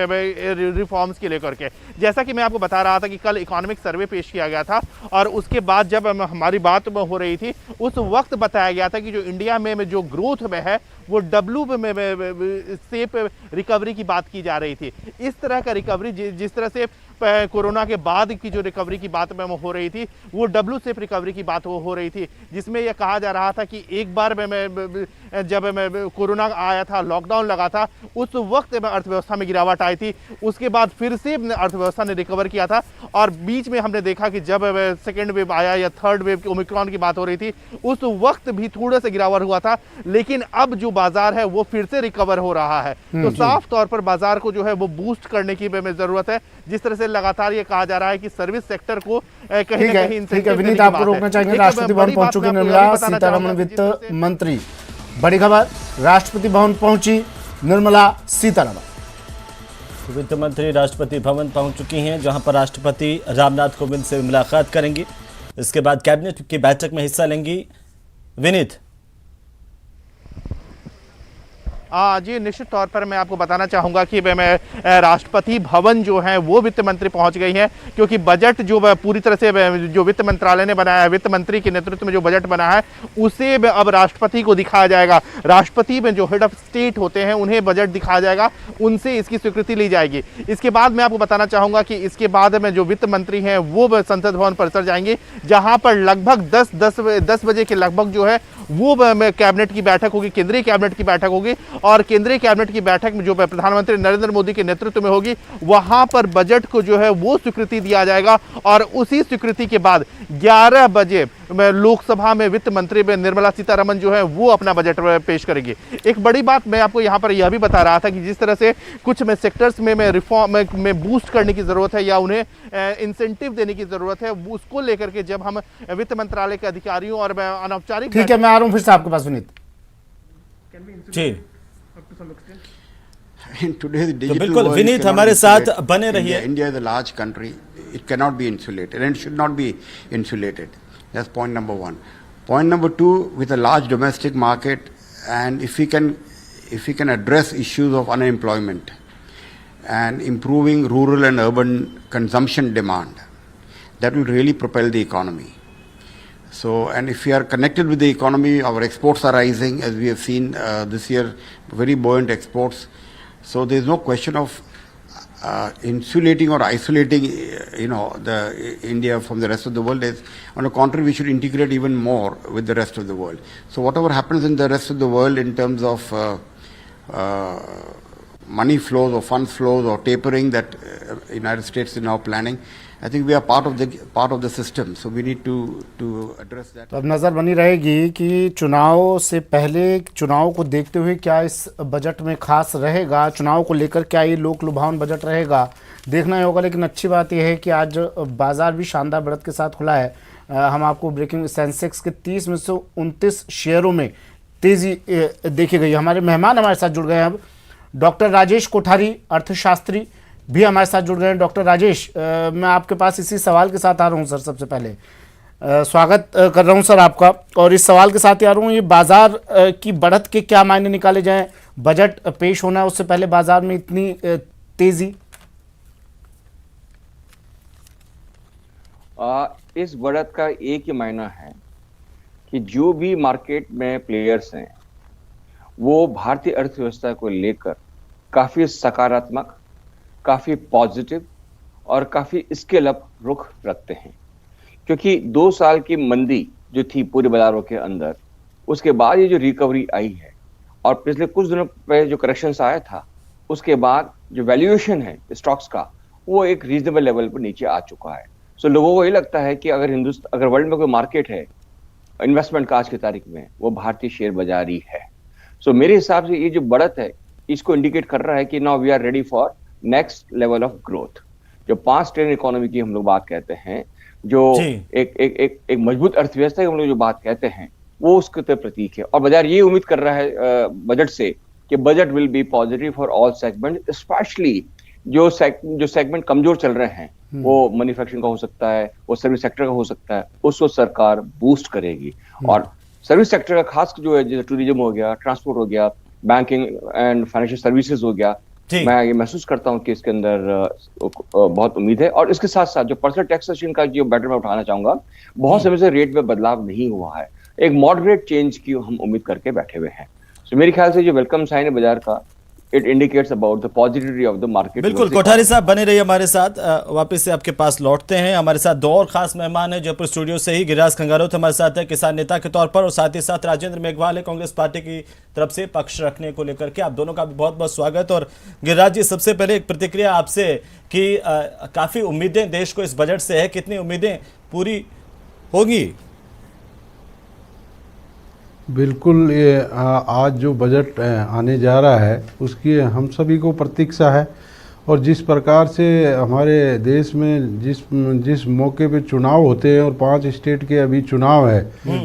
रिफॉर्म्स के लेकर के। जैसा कि मैं आपको बता रहा था कि कल इकोनॉमिक सर्वे पेश किया गया था, और उसके बाद जब हमारी बात हो रही थी उस वक्त बताया गया था कि जो इंडिया में जो ग्रोथ में है वो डब्ल्यू शेप रिकवरी की बात की जा रही थी। इस तरह का रिकवरी जिस तरह से कोरोना के बाद की जो रिकवरी की बात में हो रही थी, वो डब्ल्यू शेप रिकवरी की बात हो रही थी, जिसमें यह कहा जा रहा था कि एक बार जब कोरोना आया था, लॉकडाउन लगा था, उस वक्त अर्थव्यवस्था में गिरावट आई थी। उसके बाद फिर से अर्थव्यवस्था ने रिकवर किया था और बीच में हमने देखा कि जब सेकेंड वेव आया या थर्ड वेव की ओमिक्रॉन की बात हो रही थी, उस वक्त भी थोड़ा सा गिरावट हुआ था, लेकिन अब जो बाजार है वो फिर से रिकवर हो रहा है। तो साफ तौर पर बाजार को जो है वो बूस्ट करने की जरूरत है। जिस तरह से लगातार ये कहा जा रहा है कि सर्विस सेक्टर को कहीं ना कहीं ठीक है विनीत, आपको रोकना चाहेंगे। राष्ट्रपति भवन पहुंच चुकी निर्मला सीतारमण वित्त मंत्री। बड़ी खबर, राष्ट्रपति भवन पहुंची निर्मला सीतारमण। वित्त मंत्री राष्ट्रपति भवन पहुंच चुकी हैं, जहां पर राष्ट्रपति रामनाथ कोविंद से मुलाकात करेंगी। इसके बाद कैबिनेट की बैठक में हिस्सा लेंगी। विनीत जी, निश्चित तौर पर मैं आपको बताना चाहूँगा कि मैं राष्ट्रपति भवन जो है वो वित्त मंत्री पहुँच गई हैं, क्योंकि बजट जो पूरी तरह से जो वित्त मंत्रालय ने बनाया है, वित्त मंत्री के नेतृत्व में जो बजट बना है उसे अब राष्ट्रपति को दिखाया जाएगा। राष्ट्रपति में जो हेड ऑफ स्टेट होते हैं उन्हें बजट दिखाया जाएगा, उनसे इसकी स्वीकृति ली जाएगी। इसके बाद मैं आपको बताना चाहूँगा कि इसके बाद में जो वित्त मंत्री हैं वो संसद भवन परिसर जाएंगे, जहाँ पर लगभग 10 बजे के लगभग जो है वो कैबिनेट की बैठक होगी, केंद्रीय कैबिनेट की बैठक होगी। और केंद्रीय कैबिनेट की बैठक में जो प्रधानमंत्री नरेंद्र मोदी के नेतृत्व में होगी, वहां पर बजट को जो है वो स्वीकृति दिया जाएगा। और उसी स्वीकृति के बाद 11 बजे लोकसभा में वित्त मंत्री निर्मला सीतारमण जो है वो अपना बजट पेश करेंगे। एक बड़ी बात मैं आपको यहाँ पर यह भी बता रहा था कि जिस तरह से कुछ में सेक्टर्स में रिफॉर्म में बूस्ट करने की जरूरत है या उन्हें इंसेंटिव देने की जरूरत है, उसको लेकर के जब हम वित्त मंत्रालय के अधिकारियों और अनौपचारिक, ठीक है मैं आ रहा हूँ फिर से आपके पास विनीत जी। In today's digital बिल्कुल world, विनीत हमारे साथ बने रहिए। India is a large country. It cannot be insulated and should not be insulated. That's point number one. Point number two, with a large domestic market, and if we can address issues of unemployment and improving rural and urban consumption demand, that will really propel the economy. So, and if we are connected with the economy, our exports are rising, as we have seen this year, very buoyant exports. So there is no question of insulating or isolating, the India from the rest of the world. On the contrary, we should integrate even more with the rest of the world. So whatever happens in the rest of the world in terms of money flows or fund flows or tapering that United States is now planning, I think we are part of the system, so we need to address that. तो अब नज़र बनी रहेगी कि चुनाव से पहले, चुनाव को देखते हुए क्या इस बजट में खास रहेगा, चुनाव को लेकर क्या ये लोक लुभावन बजट रहेगा, देखना ही होगा। लेकिन अच्छी बात यह है कि आज बाजार भी शानदार बढ़त के साथ खुला है। हम आपको ब्रेकिंग सेंसेक्स के 30 में से 29 शेयरों में तेजी देखी गई। हमारे मेहमान हमारे साथ जुड़ गए हैं अब डॉक्टर राजेश कोठारी, अर्थशास्त्री भी हमारे साथ जुड़ गए हैं। डॉक्टर राजेश, मैं आपके पास इसी सवाल के साथ आ रहा हूं सर। सबसे पहले स्वागत कर रहा हूं सर आपका, और इस सवाल के साथ ही आ रहा हूं, ये बाजार की बढ़त के क्या मायने निकाले जाएं? बजट पेश होना है, उससे पहले बाजार में इतनी तेजी। इस बढ़त का एक ही मायना है कि जो भी मार्केट में प्लेयर्स हैं वो भारतीय अर्थव्यवस्था को लेकर काफी सकारात्मक, काफी पॉजिटिव और काफी स्केल अप रुख रखते हैं। क्योंकि 2 साल की मंदी जो थी पूरे बाजारों के अंदर, उसके बाद ये जो रिकवरी आई है और पिछले कुछ दिनों पहले जो करेक्शंस आया था, उसके बाद जो वैल्यूएशन है स्टॉक्स का वो एक रीजनेबल लेवल पर नीचे आ चुका है। सो लोगों को ये लगता है कि अगर वर्ल्ड में कोई मार्केट है इन्वेस्टमेंट का आज की तारीख में, वो भारतीय शेयर बाजार ही है। सो मेरे हिसाब से ये जो बढ़त है इसको इंडिकेट कर रहा है कि now we are ready for next level of growth. जो 5 ट्रिलियन इकोनॉमी की हम लोग बात कहते हैं, जो एक मजबूत अर्थव्यवस्था की हम लोग जो बात कहते हैं, वो उसके तो प्रतीक है। और बाजार ये उम्मीद कर रहा है बजट से कि budget will be positive for all segment, specially जो सेगमेंट कमजोर चल रहे हैं, वो मैन्युफैक्चरिंग का हो सकता है, वो सर्विस सेक्टर का हो सकता है, उसको सरकार बूस्ट करेगी। और सर्विस सेक्टर का खास जो है, जैसे टूरिज्म हो गया, ट्रांसपोर्ट हो गया, बैंकिंग एंड फाइनेंशियल सर्विसेज हो गया, मैं ये महसूस करता हूं कि इसके अंदर बहुत उम्मीद है। और इसके साथ साथ जो पर्सनल टैक्सेशन का जो मैटर मैं उठाना चाहूंगा, बहुत समय से रेट में बदलाव नहीं हुआ है, एक मॉडरेट चेंज की हम उम्मीद करके बैठे हुए हैं। तो मेरे ख्याल से जो वेलकम साइन है बाजार का, it indicates about the positivity of the market. बिल्कुल, कोठारी साहब बने रहिए हमारे साथ। वापस से आपके पास लौटते हैं। हमारे साथ दो और खास मेहमान हैं जयपुर स्टूडियो से ही। गिरिराज खंगारोत हमारे साथ है किसान नेता के तौर पर, और साथ ही साथ राजेंद्र मेघवाल है कांग्रेस पार्टी की तरफ से पक्ष रखने को लेकर के। आप दोनों का भी बहुत बहुत स्वागत। और गिरिराज जी, सबसे पहले एक प्रतिक्रिया आपसे कि काफी उम्मीदें देश को इस बजट से है, कितनी उम्मीदें पूरी होगी? बिल्कुल, ये आज जो बजट आने जा रहा है उसकी हम सभी को प्रतीक्षा है। और जिस प्रकार से हमारे देश में जिस मौके पे चुनाव होते हैं और 5 स्टेट के अभी चुनाव है,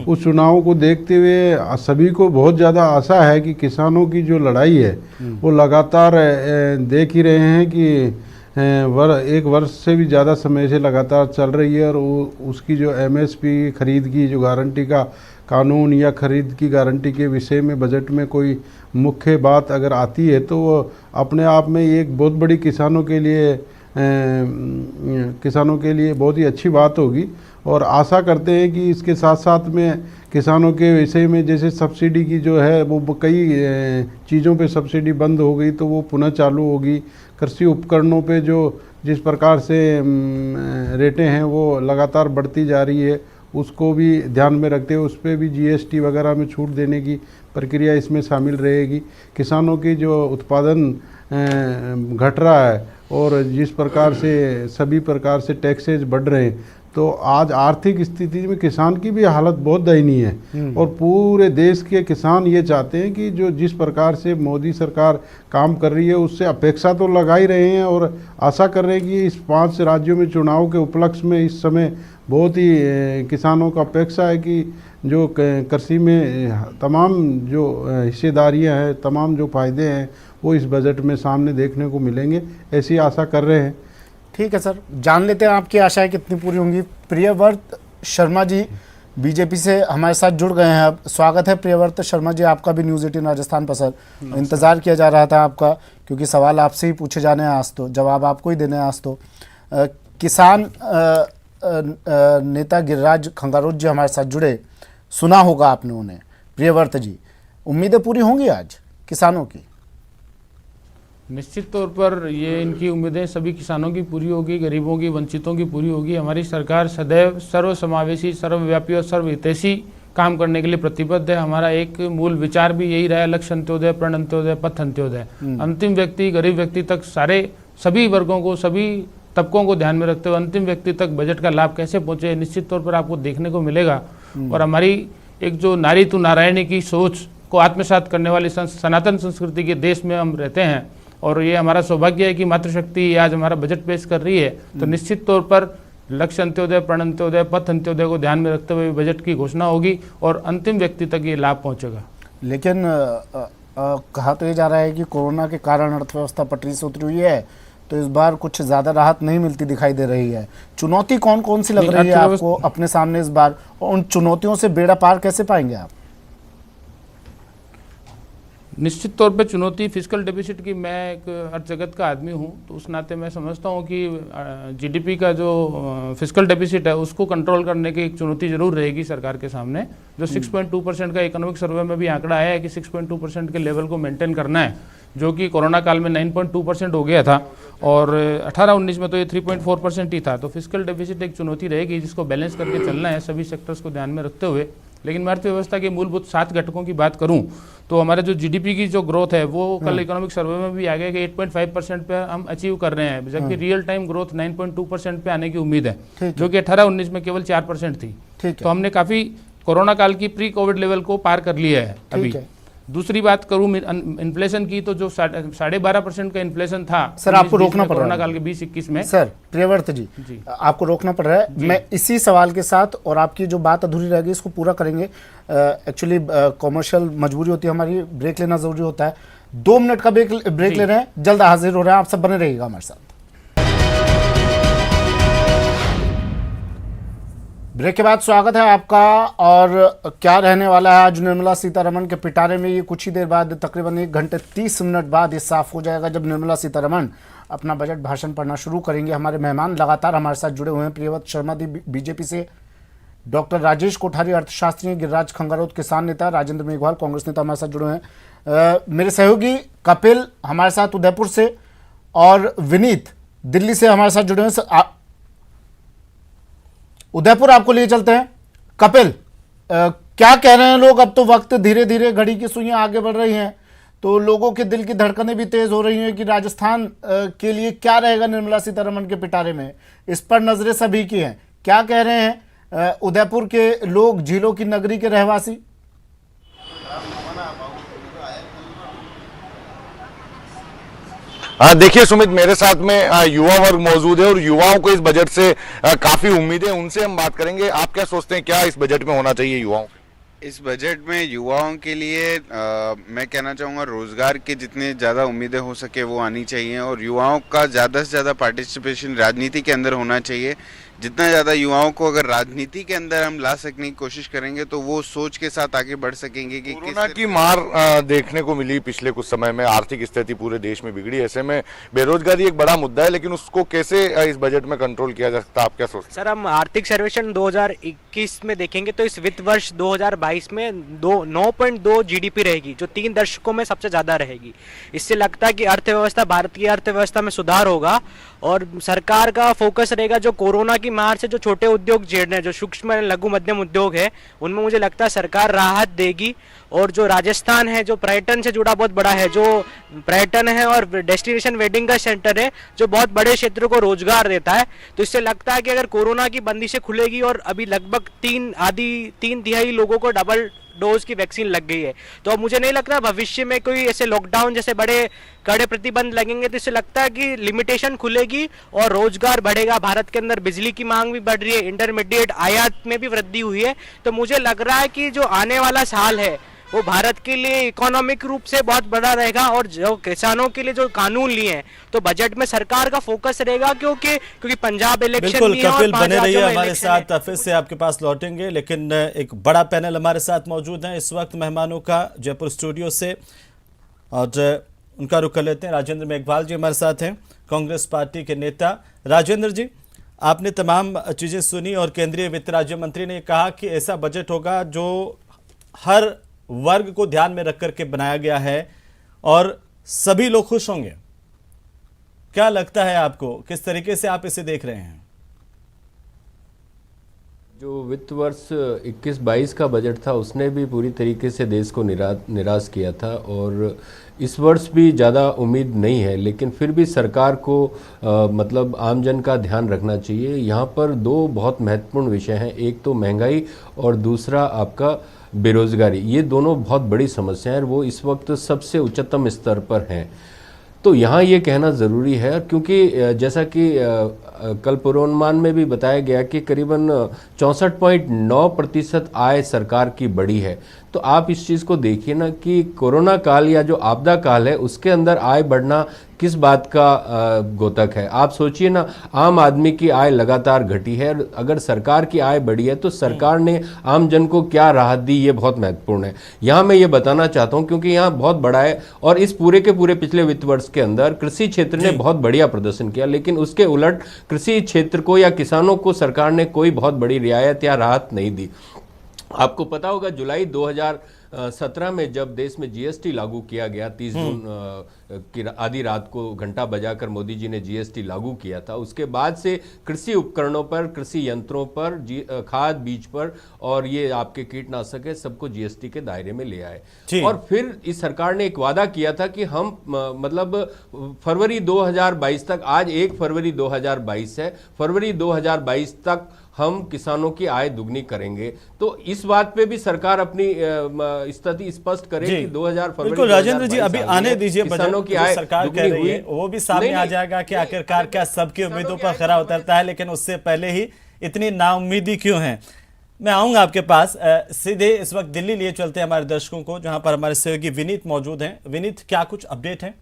उस चुनाव को देखते हुए सभी को बहुत ज़्यादा आशा है कि किसानों की जो लड़ाई है वो लगातार देख ही रहे हैं कि एक वर्ष से भी ज़्यादा समय से लगातार चल रही है। और उसकी जो MSP खरीद की जो गारंटी का कानून या खरीद की गारंटी के विषय में बजट में कोई मुख्य बात अगर आती है तो वो अपने आप में एक बहुत बड़ी किसानों के लिए बहुत ही अच्छी बात होगी। और आशा करते हैं कि इसके साथ साथ में किसानों के विषय में जैसे सब्सिडी की जो है वो कई चीज़ों पे सब्सिडी बंद हो गई तो वो पुनः चालू होगी। कृषि उपकरणों पे जो जिस प्रकार से रेटें हैं वो लगातार बढ़ती जा रही है, उसको भी ध्यान में रखते हुए उस पर भी GST वगैरह में छूट देने की प्रक्रिया इसमें शामिल रहेगी। किसानों की जो उत्पादन घट रहा है और जिस प्रकार से सभी प्रकार से टैक्सेज बढ़ रहे हैं, तो आज आर्थिक स्थिति में किसान की भी हालत बहुत दयनीय है। और पूरे देश के किसान ये चाहते हैं कि जो जिस प्रकार से मोदी सरकार काम कर रही है उससे अपेक्षा तो लगा ही रहे हैं और आशा कर रहे हैं कि इस 5 राज्यों में चुनाव के उपलक्ष्य में इस समय बहुत ही किसानों का अपेक्षा है कि जो कृषि में तमाम जो हिस्सेदारियां हैं, तमाम जो फायदे हैं वो इस बजट में सामने देखने को मिलेंगे, ऐसी आशा कर रहे हैं। ठीक है सर, जान लेते हैं आपकी आशाएं कितनी पूरी होंगी। प्रियव्रत शर्मा जी बीजेपी से हमारे साथ जुड़ गए हैं। अब स्वागत है प्रियव्रत शर्मा जी आपका भी न्यूज़ 18 राजस्थान पर। सर, इंतज़ार किया जा रहा था आपका, क्योंकि सवाल आपसे ही पूछे जाने हैं आज, तो जवाब आपको ही देने हैं आज। तो किसान नेता गिरिराज खंगारोत जी हमारे साथ जुड़े, सुना होगा आपने उन्हें। प्रियव्रत जी, उम्मीदें पूरी होंगी आज किसानों की? निश्चित तौर पर ये इनकी उम्मीदें सभी किसानों की पूरी होगी, गरीबों की, वंचितों की पूरी होगी। हमारी सरकार सदैव सर्वसमावेशी, सर्वव्यापी और सर्वहितैषी काम करने के लिए प्रतिबद्ध है। हमारा एक मूल विचार भी यही रहा है, लक्ष्य अंत्योदय, प्रण अंत्योदय, पथ अंत्योदय। अंतिम व्यक्ति, गरीब व्यक्ति तक सभी वर्गों को, सभी तबकों को ध्यान में रखते हुए अंतिम व्यक्ति तक बजट का लाभ कैसे पहुंचे, निश्चित तौर पर आपको देखने को मिलेगा। और हमारी एक जो नारी तू नारायणी की सोच को आत्मसात करने वाली सनातन संस्कृति के देश में हम रहते हैं, और ये हमारा सौभाग्य है कि मातृशक्ति आज हमारा बजट पेश कर रही है। तो निश्चित तौर पर लक्ष्य अंत्योदय, प्रण अंत्योदय, पथ अंत्योदय को ध्यान में रखते हुए बजट की घोषणा होगी और अंतिम व्यक्ति तक ये लाभ पहुंचेगा। लेकिन कहा तो ये जा रहा है कि कोरोना के कारण अर्थव्यवस्था पटरी से उतरी हुई है, तो इस बार कुछ ज़्यादा राहत नहीं मिलती दिखाई दे रही है। चुनौती कौन कौन सी लग रही है आपको अपने सामने इस बार, और उन चुनौतियों से बेड़ा पार कैसे पाएंगे आप? निश्चित तौर पे चुनौती फिस्कल डेफिसिट की, मैं एक अर्थ जगत का आदमी हूँ तो उस नाते मैं समझता हूँ कि GDP का जो फिस्कल डेफिसिट है उसको कंट्रोल करने की एक चुनौती जरूर रहेगी सरकार के सामने। जो 6.2% का इकोनॉमिक सर्वे में भी आंकड़ा आया है कि 6.2% के लेवल को मेंटेन करना है, जो कि कोरोना काल में 9.2% हो गया था और 18-19 में तो ये 3.4% ही था। तो फिस्कल डेफिसिट एक चुनौती रहेगी जिसको बैलेंस करके चलना है सभी सेक्टर्स को ध्यान में रखते हुए। लेकिन मैं अर्थव्यवस्था के मूलभूत 7 घटकों की बात करूं तो हमारे जो GDP की जो ग्रोथ है वो कल इकोनॉमिक सर्वे में भी आ गया कि 8.5% पे हम अचीव कर रहे हैं, जबकि रियल टाइम ग्रोथ 9.2% पे आने की उम्मीद है, जो कि 18-19 में केवल 4% थी। तो हमने काफ़ी कोरोना काल की प्री कोविड लेवल को पार कर लिया है अभी। दूसरी बात करूं इन्फ्लेशन की, तो जो 12.5% का इन्फ्लेशन था सर, आपको रोकना पड़ रहा है कोरोना काल के 2021 में। सर प्रियव्रत जी, आपको रोकना पड़ रहा है। मैं इसी सवाल के साथ, और आपकी जो बात अधूरी रह गई इसको पूरा करेंगे। एक्चुअली कॉमर्शियल मजबूरी होती है हमारी, ब्रेक लेना जरूरी होता है। 2 मिनट का ब्रेक ले रहे हैं, जल्द हाजिर हो रहे हैं। आप सब बने रहिएगा हमारे साथ। ब्रेक के बाद स्वागत है आपका। और क्या रहने वाला है आज निर्मला सीतारमण के पिटारे में, ये कुछ ही देर बाद, तकरीबन 1 घंटे 30 मिनट बाद ये साफ हो जाएगा जब निर्मला सीतारमण अपना बजट भाषण पढ़ना शुरू करेंगे। हमारे मेहमान लगातार हमारे साथ जुड़े हुए हैं। प्रियव्रत शर्मा जी बीजेपी से, डॉक्टर राजेश कोठारी अर्थशास्त्री हैं, गिरिराज खंगारोत किसान नेता, राजेंद्र मेघवाल कांग्रेस नेता हमारे साथ जुड़े हैं। मेरे सहयोगी कपिल हमारे साथ उदयपुर से और विनीत दिल्ली से हमारे साथ जुड़े हैं। उदयपुर आपको लिए चलते हैं। कपिल, क्या कह रहे हैं लोग? अब तो वक्त धीरे धीरे घड़ी की सुइयां आगे बढ़ रही हैं, तो लोगों के दिल की धड़कनें भी तेज हो रही हैं कि राजस्थान के लिए क्या रहेगा निर्मला सीतारमण के पिटारे में। इस पर नजरें सभी की हैं। क्या कह रहे हैं उदयपुर के लोग, झीलों की नगरी के रहवासी? देखिए सुमित, मेरे साथ में युवा वर्ग मौजूद है और युवाओं को इस बजट से काफी उम्मीदें, उनसे हम बात करेंगे। आप क्या सोचते हैं, क्या इस बजट में होना चाहिए युवाओं? इस बजट में युवाओं के लिए मैं कहना चाहूँगा रोजगार के जितने ज़्यादा उम्मीदें हो सके वो आनी चाहिए और युवाओं का ज़्यादा से ज़्यादा पार्टिसिपेशन राजनीति के अंदर होना चाहिए। जितना ज़्यादा युवाओं को अगर राजनीति के अंदर हम ला सकने की कोशिश करेंगे तो वो सोच के साथ आगे बढ़ सकेंगे कि कोरोना की मार देखने को मिली पिछले कुछ समय में, आर्थिक स्थिति पूरे देश में बिगड़ी, ऐसे में बेरोजगारी एक बड़ा मुद्दा है, लेकिन उसको कैसे इस बजट में कंट्रोल किया जा सकता है? आप क्या सोचते हैं? सर, हम आर्थिक सर्वेक्षण 2021 में देखेंगे तो इस वित्त वर्ष 2022 में 9.2 जीडीपी रहेगी, जो 3 दशकों में सबसे ज्यादा रहेगी। इससे लगता है कि अर्थव्यवस्था, भारत की अर्थव्यवस्था में सुधार होगा और सरकार का फोकस रहेगा जो कोरोना की मार से जो छोटे उद्योग झेल रहे हैं, जो सूक्ष्म लघु मध्यम उद्योग है, उनमें मुझे लगता है सरकार राहत देगी। और जो राजस्थान है, जो पर्यटन से जुड़ा बहुत बड़ा है, जो पर्यटन है और डेस्टिनेशन वेडिंग का सेंटर है, जो बहुत बड़े क्षेत्रों को रोजगार देता है, तो इससे लगता है कि अगर कोरोना की बंदिशें खुलेगी और अभी लगभग 3 तिहाई लोगों को डबल डोज की वैक्सीन लग गई है, तो अब मुझे नहीं लगता भविष्य में कोई ऐसे लॉकडाउन जैसे बड़े कड़े प्रतिबंध लगेंगे। तो इससे लगता है कि लिमिटेशन खुलेगी और रोजगार बढ़ेगा। भारत के अंदर बिजली की मांग भी बढ़ रही है, इंटरमीडिएट आयात में भी वृद्धि हुई है। तो मुझे लग रहा है कि जो आने वाला साल है वो भारत के लिए इकोनॉमिक रूप से बहुत बड़ा रहेगा। और जो किसानों के लिए जो कानून लिए हैं, तो बजट में सरकार का फोकस रहेगा, क्योंकि पंजाब इलेक्शन बिल्कुल। भी है और कपिल 5 बने रहिए राज्यों में हमारे इलेक्शन साथ, है। फिर से आपके पास लौटेंगे, लेकिन एक बड़ा पैनल हमारे साथ मौजूद है इस वक्त मेहमानों का जयपुर स्टूडियो से, और उनका रुख कर लेते हैं। राजेंद्र मेघवाल जी हमारे साथ हैं, कांग्रेस पार्टी के नेता। राजेंद्र जी, आपने तमाम चीजें सुनी और केंद्रीय वित्त राज्य मंत्री ने कहा कि ऐसा बजट होगा जो हर वर्ग को ध्यान में रख करके बनाया गया है और सभी लोग खुश होंगे। क्या लगता है आपको, किस तरीके से आप इसे देख रहे हैं? जो वित्त वर्ष 21-22 का बजट था उसने भी पूरी तरीके से देश को निराश किया था और इस वर्ष भी ज़्यादा उम्मीद नहीं है, लेकिन फिर भी सरकार को मतलब आमजन का ध्यान रखना चाहिए। यहाँ पर 2 बहुत महत्वपूर्ण विषय हैं, एक तो महंगाई और दूसरा आपका बेरोजगारी। ये दोनों बहुत बड़ी समस्याएं हैं और वो इस वक्त सबसे उच्चतम स्तर पर हैं। तो यहाँ ये कहना ज़रूरी है, क्योंकि जैसा कि कल पूर्वानुमान में भी बताया गया कि करीबन 64.9% आय सरकार की बढ़ी है। तो आप इस चीज़ को देखिए ना कि कोरोना काल या जो आपदा काल है उसके अंदर आय बढ़ना किस बात का द्योतक है। आप सोचिए ना, आम आदमी की आय लगातार घटी है, अगर सरकार की आय बढ़ी है तो सरकार ने आम जन को क्या राहत दी, ये बहुत महत्वपूर्ण है। यहाँ मैं ये बताना चाहता हूँ क्योंकि यहाँ बहुत बड़ा है और इस पूरे के पूरे पिछले वित्त वर्ष के अंदर कृषि क्षेत्र ने बहुत बढ़िया प्रदर्शन किया, लेकिन उसके उलट कृषि क्षेत्र को या किसानों को सरकार ने कोई बहुत बड़ी रियायत या राहत नहीं दी। आपको पता होगा जुलाई 2017 में जब देश में जीएसटी लागू किया गया, 30 जून की आधी रात को घंटा बजाकर मोदी जी ने जीएसटी लागू किया था। उसके बाद से कृषि उपकरणों पर, कृषि यंत्रों पर, खाद बीज पर और ये आपके कीटनाशक है, सबको जीएसटी के दायरे में ले आए। और फिर इस सरकार ने एक वादा किया था कि हम मतलब फरवरी 2022 तक, आज 1 फरवरी 2022 है, फरवरी 2022 तक हम किसानों की आय दुगनी करेंगे। तो इस बात पे भी सरकार अपनी स्थिति स्पष्ट करे कि 2000 फरवरी। बिल्कुल राजेंद्र जी, अभी आने दीजिए, किसानों की आय सरकार कह रही है वो भी सामने आ जाएगा कि आखिरकार क्या सबकी उम्मीदों पर खरा उतरता है, लेकिन उससे पहले ही इतनी नाउम्मीदी क्यों है? मैं आऊंगा आपके पास। सीधे इस वक्त दिल्ली लिए चलते हैं हमारे दर्शकों को, जहां पर हमारे सहयोगी विनीत मौजूद हैं। विनीत, क्या कुछ अपडेट है?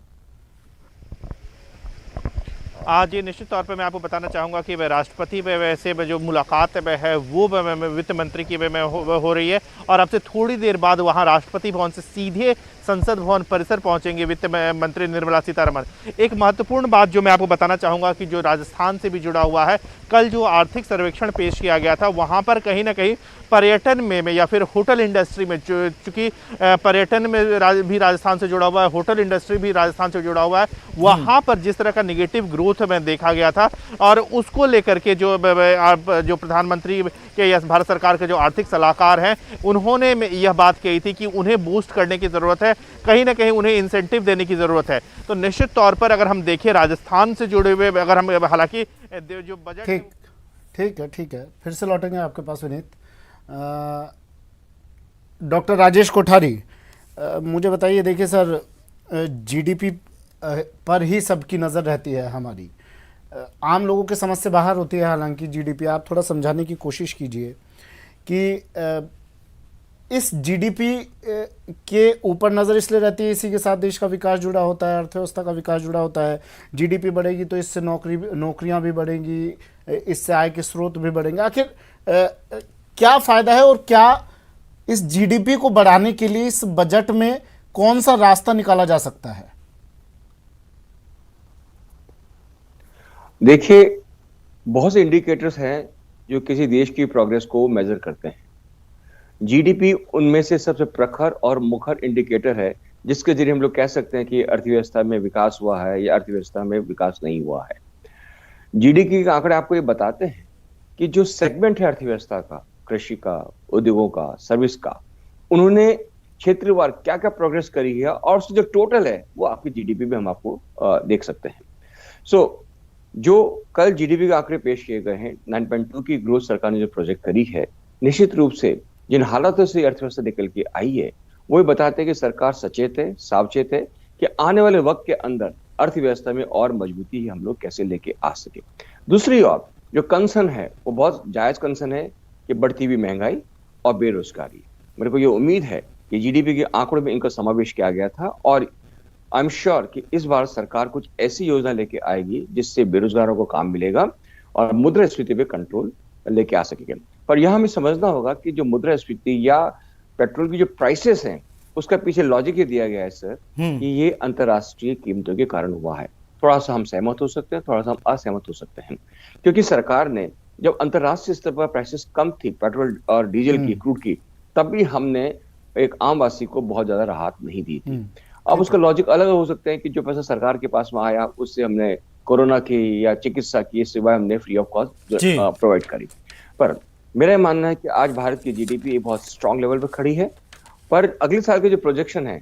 आज ये निश्चित तौर पे मैं आपको बताना चाहूँगा कि वह राष्ट्रपति में वैसे जो मुलाकात है वो वित्त मंत्री की में हो रही है और अब से थोड़ी देर बाद वहाँ राष्ट्रपति भवन से सीधे संसद भवन परिसर पहुंचेंगे वित्त मंत्री निर्मला सीतारमण। एक महत्वपूर्ण बात जो मैं आपको बताना चाहूँगा कि जो राजस्थान से भी जुड़ा हुआ है, कल जो आर्थिक सर्वेक्षण पेश किया गया था वहाँ पर कहीं ना कहीं पर्यटन में या फिर होटल इंडस्ट्री में, चूँकि पर्यटन में भी राजस्थान से जुड़ा हुआ है, होटल इंडस्ट्री भी राजस्थान से जुड़ा हुआ है, वहाँ पर जिस तरह का निगेटिव ग्रोथ में देखा गया था और उसको लेकर के जो प्रधानमंत्री के या भारत सरकार के जो आर्थिक सलाहकार हैं उन्होंने यह बात कही थी कि उन्हें बूस्ट करने की ज़रूरत है, कहीं ना कहीं उन्हें इंसेंटिव देने की ज़रूरत है। तो निश्चित तौर पर अगर हम देखें राजस्थान से जुड़े हुए, अगर हम हालांकि जो बजट ठीक है, फिर से लौटेंगे आपके पास विनीत। डॉक्टर राजेश कोठारी, मुझे बताइए, देखिए सर, जीडीपी पर ही सबकी नज़र रहती है हमारी, आम लोगों के समझ से बाहर होती है हालांकि जीडीपी। आप थोड़ा समझाने की कोशिश कीजिए कि इस जीडीपी के ऊपर नज़र इसलिए रहती है, इसी के साथ देश का विकास जुड़ा होता है, अर्थव्यवस्था का विकास जुड़ा होता है। जीडीपी बढ़ेगी तो इससे नौकरियां भी बढ़ेंगी, इससे आय के स्रोत भी बढ़ेंगे। आखिर क्या फ़ायदा है और क्या इस जीडीपी को बढ़ाने के लिए इस बजट में कौन सा रास्ता निकाला जा सकता है? देखिए, बहुत से इंडिकेटर्स हैं जो किसी देश की प्रोग्रेस को मेजर करते हैं। जीडीपी उनमें से सबसे प्रखर और मुखर इंडिकेटर है जिसके जरिए हम लोग कह सकते हैं कि अर्थव्यवस्था में विकास हुआ है या अर्थव्यवस्था में विकास नहीं हुआ है। जीडीपी के आंकड़े आपको ये बताते हैं कि जो सेगमेंट है अर्थव्यवस्था का, कृषि का, उद्योगों का, सर्विस का, उन्होंने क्षेत्रवार क्या क्या प्रोग्रेस करी है और उसकी जो टोटल है वो आपकी जीडीपी में हम आपको देख सकते हैं। जो कल जीडीपी के आंकड़े पेश किए गए हैं, 9.2 की ग्रोथ सरकार ने जो प्रोजेक्ट करी है, निश्चित रूप से जिन हालातों से अर्थव्यवस्था निकल के आई है वो ये बताते हैं कि सरकार सचेत है, सावचेत है कि आने वाले वक्त के अंदर अर्थव्यवस्था में और मजबूती हम लोग कैसे लेके आ सके। दूसरी ओर जो कंसर्न है वो बहुत जायज कंसर्न है कि बढ़ती हुई महंगाई और बेरोजगारी। मेरे को ये उम्मीद है कि जीडीपी के आंकड़ों में इनका समावेश किया गया था और आई एम श्योर कि इस बार सरकार कुछ ऐसी योजना लेके आएगी जिससे बेरोजगारों को काम मिलेगा और मुद्रास्फीति पे कंट्रोल लेके आ सकेगा। पर यह हमें समझना होगा कि जो मुद्रास्फीति या पेट्रोल की जो प्राइसेस हैं उसका पीछे लॉजिक ये दिया गया है सर कि ये अंतर्राष्ट्रीय कीमतों के कारण हुआ है। थोड़ा सा हम सहमत हो सकते हैं, थोड़ा सा हम असहमत हो सकते हैं, क्योंकि सरकार ने जब अंतर्राष्ट्रीय स्तर पर प्राइसेस कम थी पेट्रोल और डीजल की, क्रूड की, तब भी हमने एक आम वासी को बहुत ज्यादा राहत नहीं दी थी। अब उसका लॉजिक अलग हो सकते हैं कि जो पैसा सरकार के पास में आया उससे हमने कोरोना की या चिकित्सा की सेवाएं हमने फ्री ऑफ कॉस्ट प्रोवाइड करी। पर मेरा मानना है कि आज भारत की जीडीपी बहुत स्ट्रांग लेवल पर खड़ी है, पर अगले साल के जो प्रोजेक्शन है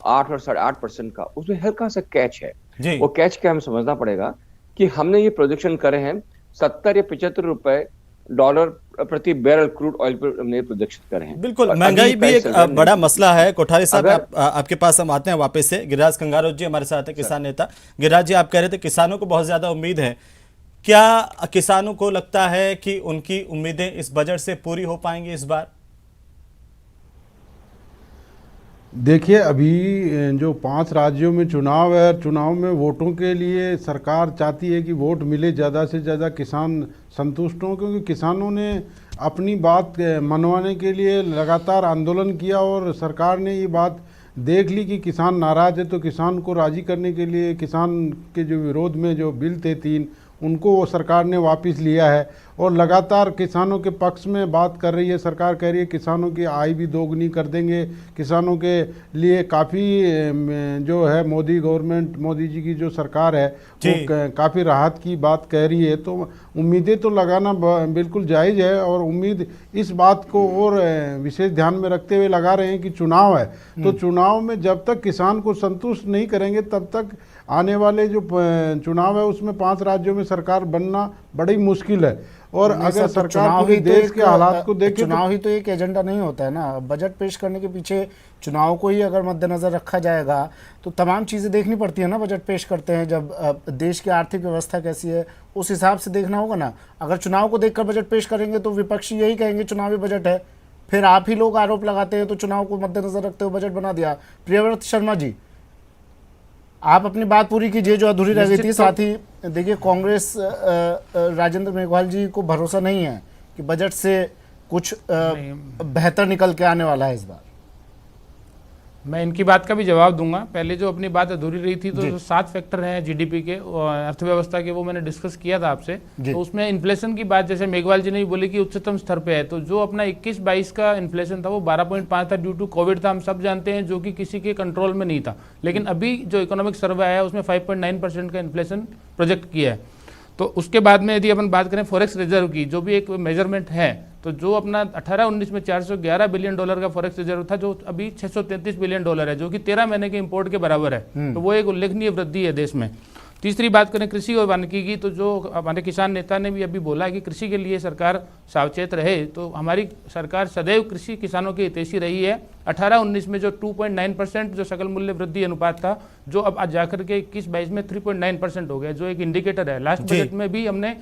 8 और 8.5% का, उसमें हल्का सा कैच है। वो कैच क्या हमें समझना पड़ेगा कि हमने ये प्रोजेक्शन करे हैं 70 या 75 रुपए डॉलर प्रति बैरल क्रूड ऑयल पर हमने प्रोजेक्शन करे हैं। बिल्कुल, महंगाई भी एक बड़ा मसला है। कोठारी साहब, आपके पास हम आते हैं वापस से। गिरिराज कंगारों जी हमारे साथ है, किसान नेता। गिरिराज जी, आप कह रहे थे किसानों को बहुत ज्यादा उम्मीद है, क्या किसानों को लगता है कि उनकी उम्मीदें इस बजट से पूरी हो पाएंगी इस बार? देखिए, अभी जो 5 राज्यों में चुनाव है, चुनाव में वोटों के लिए सरकार चाहती है कि वोट मिले, ज़्यादा से ज़्यादा किसान संतुष्ट हों, क्योंकि किसानों ने अपनी बात मनवाने के लिए लगातार आंदोलन किया और सरकार ने ये बात देख ली कि किसान नाराज़ है, तो किसान को राज़ी करने के लिए किसान के जो विरोध में जो बिल थे 3, उनको वो सरकार ने वापस लिया है और लगातार किसानों के पक्ष में बात कर रही है। सरकार कह रही है किसानों की आय भी दोगुनी कर देंगे, किसानों के लिए काफ़ी जो है मोदी गवर्नमेंट, मोदी जी की जो सरकार है वो काफ़ी राहत की बात कह रही है। तो उम्मीदें तो लगाना बिल्कुल जायज़ है और उम्मीद इस बात को और विशेष ध्यान में रखते हुए लगा रहे हैं कि चुनाव है, तो चुनाव में जब तक किसान को संतुष्ट नहीं करेंगे तब तक आने वाले जो चुनाव है उसमें 5 राज्यों में सरकार बनना बड़ी मुश्किल है। और अगर सरकार पूरे देश के हालात को देखे, चुनाव ही तो एक एजेंडा नहीं होता है ना। बजट पेश करने के पीछे चुनाव को ही अगर मद्देनजर रखा जाएगा तो तमाम चीज़ें देखनी पड़ती है ना। बजट पेश करते हैं जब देश की आर्थिक व्यवस्था कैसी है उस हिसाब से देखना होगा ना। अगर चुनाव को देखकर बजट पेश करेंगे तो विपक्षी यही कहेंगे चुनावी बजट है, फिर आप ही लोग आरोप लगाते हैं तो चुनाव को मद्देनजर रखते हुए बजट बना दिया। प्रियव्रत शर्मा जी, आप अपनी बात पूरी कीजिए जो अधूरी रह गई थी। साथ ही देखिए, कांग्रेस राजेंद्र मेघवाल जी को भरोसा नहीं है कि बजट से कुछ बेहतर निकल के आने वाला है इस बार। मैं इनकी बात का भी जवाब दूंगा। पहले जो अपनी बात अधूरी रही थी, तो जो 7 फैक्टर हैं जीडीपी के अर्थव्यवस्था के, वो मैंने डिस्कस किया था आपसे। तो उसमें इन्फ्लेशन की बात, जैसे मेघवाल जी ने भी बोली कि उच्चतम स्तर पे है, तो जो अपना 21-22 का इन्फ्लेशन था वो 12.5 था, ड्यू टू कोविड था, हम सब जानते हैं, जो कि किसी के कंट्रोल में नहीं था। लेकिन अभी जो इकोनॉमिक सर्वे आया है उसमें 5.9% का इन्फ्लेशन प्रोजेक्ट किया है। तो उसके बाद में यदि अपन बात करें फॉरेक्स रिजर्व की, जो भी एक मेजरमेंट है, तो जो अपना 18-19 में $411 बिलियन का फॉरेक्स रिजर्व था, जो अभी $633 बिलियन है, जो कि 13 महीने के इंपोर्ट के बराबर है। तो वो एक उल्लेखनीय वृद्धि है देश में। तीसरी बात करें कृषि और वानिकी की, तो जो हमारे किसान नेता ने भी अभी बोला है कि कृषि के लिए सरकार सावचेत रहे, तो हमारी सरकार सदैव कृषि किसानों की हितैषी रही है। 18-19 में जो 2.9% जो सकल मूल्य वृद्धि अनुपात था, जो अब आज जाकर के 21-22 में 3.9% हो गया, जो एक इंडिकेटर है। लास्ट बजट में भी हमने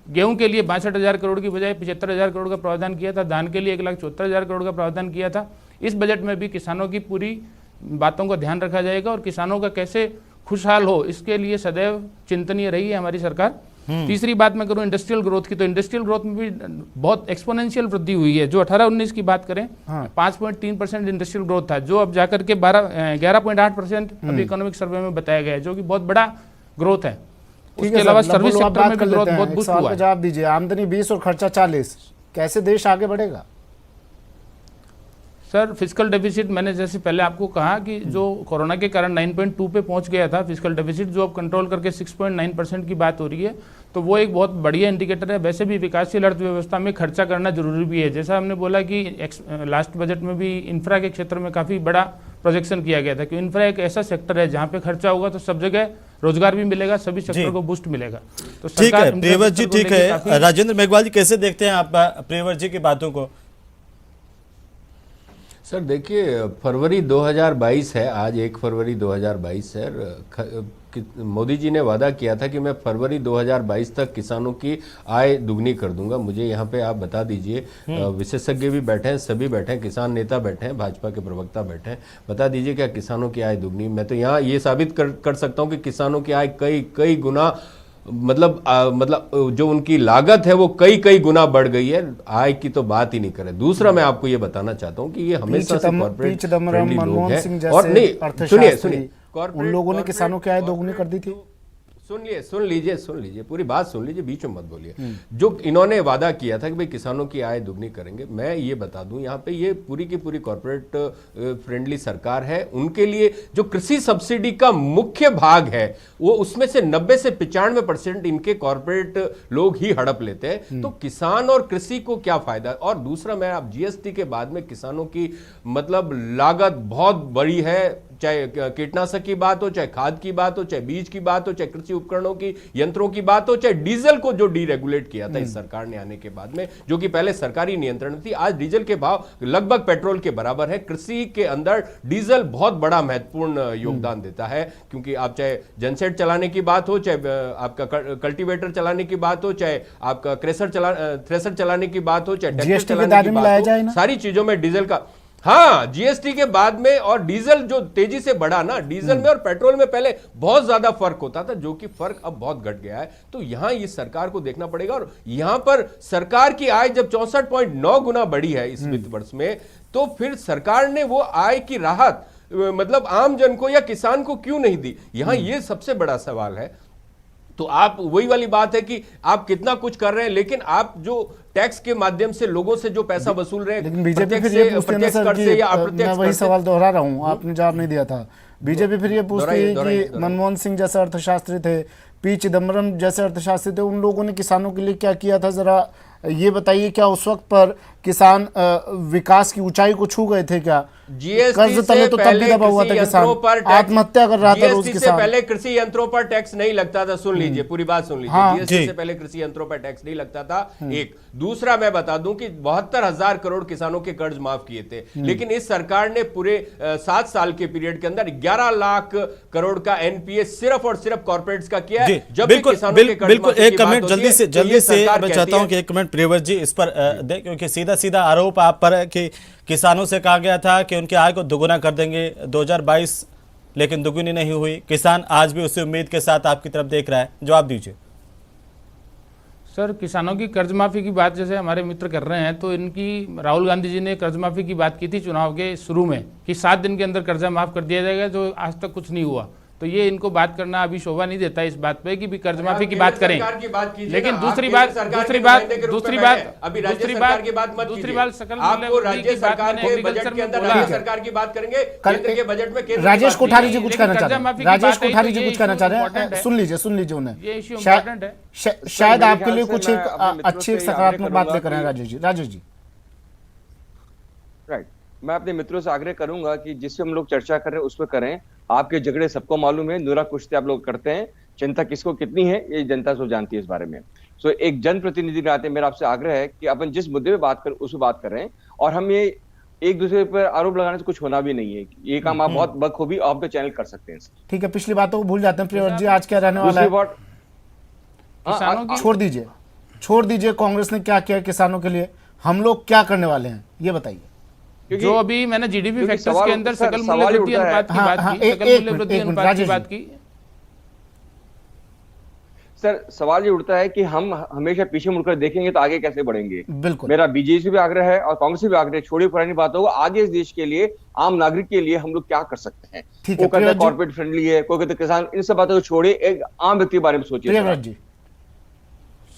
गेहूं के लिए 62,000 करोड़ की बजाय 75,000 करोड़ का प्रावधान किया था, धान के लिए 1,74,000 करोड़ का प्रावधान किया था। इस बजट में भी किसानों की पूरी बातों का ध्यान रखा जाएगा और किसानों का कैसे खुशहाल हो, इसके लिए सदैव चिंतनीय रही है हमारी सरकार। तीसरी बात मैं करूं इंडस्ट्रियल ग्रोथ की, तो इंडस्ट्रियल ग्रोथ में भी बहुत एक्सपोनेंशियल वृद्धि हुई है। जो 18-19 की बात करें, 5.3% इंडस्ट्रियल ग्रोथ था, जो अब जाकर के 11.8% अभी इकोनॉमिक सर्वे में बताया गया है, जो कि बहुत बड़ा ग्रोथ है। उसके अलावा सर्विस सेक्टर में भी ग्रोथ बहुत बूस्ट हुआ है। जवाब दीजिए, आमदनी 20 और खर्चा 40, कैसे देश आगे बढ़ेगा? सर, फिस्कल डेफिसिट मैंने जैसे पहले आपको कहा कि जो कोरोना के कारण 9.2 पे पहुंच गया था फिस्कल डेफिसिट, जो अब कंट्रोल करके 6.9% की बात हो रही है, तो वो एक बहुत बढ़िया इंडिकेटर है। वैसे भी विकासशील अर्थव्यवस्था में खर्चा करना जरूरी भी है। जैसा हमने बोला कि लास्ट बजट में भी इंफ्रा के क्षेत्र में काफ़ी बड़ा प्रोजेक्शन किया गया था कि इंफ्रा एक ऐसा सेक्टर है जहाँ पे खर्चा होगा तो सब जगह रोजगार भी मिलेगा, सभी सेक्टर को बूस्ट मिलेगा। तो ठीक है प्रियव्रत जी, ठीक है। राजेंद्र मेघवाल जी, कैसे देखते हैं आप प्रियव्रत जी की बातों को? सर देखिए, फरवरी 2022 है, आज 1 फरवरी 2022 है। मोदी जी ने वादा किया था कि मैं फरवरी 2022 तक किसानों की आय दुगनी कर दूंगा। मुझे यहाँ पे आप बता दीजिए, विशेषज्ञ भी बैठे हैं, सभी बैठे हैं, किसान नेता बैठे हैं, भाजपा के प्रवक्ता बैठे हैं, बता दीजिए क्या किसानों की आय दुगनी? मैं तो यहाँ ये साबित कर सकता हूँ कि किसानों की आय कई गुना, मतलब जो उनकी लागत है वो कई गुना बढ़ गई है। आय की तो बात ही नहीं करें। दूसरा मैं आपको ये बताना चाहता हूँ कि ये हमेशा से कॉर्पोरेट फ्रेंडली लोग हैं। और नहीं, सुनिए, उन लोगों ने किसानों की आय दोगुनी कर दी थी। सुन लीजिए, पूरी बात सुन लीजिए, बीच में मत बोलिए। जो इन्होंने वादा किया था कि भाई किसानों की आय दुगनी करेंगे, मैं ये बता दूं यहाँ पे ये पूरी की पूरी कॉर्पोरेट फ्रेंडली सरकार है। उनके लिए जो कृषि सब्सिडी का मुख्य भाग है, वो उसमें से 90 से 95% इनके कॉर्पोरेट लोग ही हड़प लेते हैं। तो किसान और कृषि को क्या फायदा? और दूसरा, मैं आप जीएसटी के बाद में किसानों की मतलब लागत बहुत बड़ी है, चाहे कीटनाशक की बात हो, चाहे खाद की बात हो, चाहे बीज की बात हो, चाहे कृषि उपकरणों की, यंत्रों की बात हो, चाहे डीजल को जो डीरेगुलेट किया था इस सरकार ने आने के बाद में, जो कि पहले सरकारी नियंत्रण थी। आज डीजल के भाव लगभग पेट्रोल के बराबर है। कृषि के अंदर डीजल बहुत बड़ा महत्वपूर्ण योगदान देता है, क्योंकि आप चाहे जनसेट चलाने की बात हो, चाहे आपका कल्टीवेटर चलाने की बात हो, चाहे आपका थ्रेसर चलाने की बात हो, चाहे ट्रैक्टर चलाने की बात हो, सारी चीजों में डीजल का, हाँ, जीएसटी के बाद में। और डीजल जो तेजी से बढ़ा ना, डीजल में और पेट्रोल में पहले बहुत ज्यादा फर्क होता था, जो कि फर्क अब बहुत घट गया है। तो यहां इस सरकार को देखना पड़ेगा। और यहां पर सरकार की आय जब 64.9 गुना बढ़ी है इस वित्त वर्ष में, तो फिर सरकार ने वो आय की राहत मतलब आम जन को या किसान को क्यों नहीं दी? यहां ये सबसे बड़ा सवाल है। तो आप वही वाली बात है कि आप कितना कुछ कर रहे हैं, लेकिन आप जो टैक्स के माध्यम से लोगों से जो पैसा वसूल रहे हैं, लेकिन बीजेपी फिर ये पूछती है सर कि मैं वही सवाल दोहरा रहा हूँ, आपने जवाब नहीं दिया था। बीजेपी फिर ये पूछती है कि मनमोहन सिंह जैसे अर्थशास्त्री थे, पी चिदम्बरम जैसे अर्थशास्त्री थे, उन लोगों ने किसानों के लिए क्या किया था? जरा ये बताइए, क्या उस वक्त पर किसान विकास की ऊंचाई को छू गए थे क्या? कर्ज तले तो तब भी दबा हुआ था किसान, आत्महत्या कर रहा था रोज किसान। पहले कृषि यंत्रों पर टैक्स नहीं लगता था। सुन लीजिए, पूरी बात सुन लीजिए। जीएसटी से पहले कृषि यंत्रों पर टैक्स नहीं लगता था। एक दूसरा मैं बता दूं कि 72,000 करोड़ किसानों के कर्ज माफ किए थे, लेकिन इस सरकार ने पूरे 7 साल के पीरियड के अंदर 11 लाख करोड़ का एनपीए सिर्फ और सिर्फ कॉर्पोरेट्स का किया है। जब किसानों के कर्ज, बिल्कुल एक कमेंट जल्दी से मैं चाहता हूं कि एक कमेंट प्रियव्रत जी इस पर दे, क्योंकि सीधा आरोप आप पर है कि किसानों से कहा गया था कि उनकी आय को दोगुना कर देंगे 2022, लेकिन दोगुनी नहीं हुई। किसान आज भी उसी उम्मीद के साथ आपकी तरफ देख रहा है, जवाब दीजिए। सर, किसानों की कर्ज माफी की बात जैसे हमारे मित्र कर रहे हैं, तो इनकी राहुल गांधी जी ने कर्ज माफी की बात की थी चुनाव के शुरू में कि 7 दिन के अंदर कर्जा माफ कर दिया जाएगा, जो आज तक कुछ नहीं हुआ। तो ये इनको बात करना अभी शोभा नहीं देता इस बात पे कि भी कर्ज माफी की बात करें। लेकिन दूसरी बात सकल सरकार की बात करेंगे, केंद्र के बजट में राजेश कोठारी जी कुछ कहना चाह रहे हैं, राजेश कोठारी जी कुछ कहना चाह रहे हैं, सुन लीजिए उन्हें। ये इश्यू इम्पोर्टेंट है, शायद आपके लिए कुछ एक अच्छी सकारात्मक बात लेकर आए राजेश जी। राइट, मैं अपने मित्रों से आग्रह करूंगा कि जिससे हम लोग चर्चा कर रहे हैं उस पर करें। आपके झगड़े सबको मालूम है, नुरा कुश्ती आप लोग करते हैं, चिंता किसको कितनी है ये जनता सब जानती है इस बारे में। सो एक जनप्रतिनिधि के नाते मेरा आपसे आग्रह है कि अपन जिस मुद्दे पे बात करें उस पर बात करें, और हम ये एक दूसरे पर आरोप लगाने से कुछ होना भी नहीं है। ये काम आप बहुत बखूबी ऑफ द चैनल कर सकते हैं। ठीक है, पिछली बातों को भूल जाते हैं। प्रियव्रत जी, आज क्या रहने वाला है? छोड़ दीजिए कांग्रेस ने क्या किया किसानों के लिए, हम लोग क्या करने वाले हैं ये बताइए। जो अभी मैंने जीडीपी फैक्टर्स के अंदर सकल मूल्य वृद्धि अनुपात की बात की, सकल मूल्य वृद्धि अनुपात की बात की। सर, सवाल ये उठता है कि हम हमेशा पीछे मुड़कर देखेंगे तो आगे कैसे बढ़ेंगे। बिल्कुल, मेरा मेरा बीजेपी से भी आग्रह है और कांग्रेस से भी आग्रह है, छोड़िए पुरानी बातों को, आगे इस देश के लिए, आम नागरिक के लिए हम लोग क्या कर सकते हैं। कोई कहता है कॉर्पोरेट फ्रेंडली है, कोई कहता है किसान, इन सब बातों को छोड़िए, एक आम व्यक्ति के बारे में सोचिए।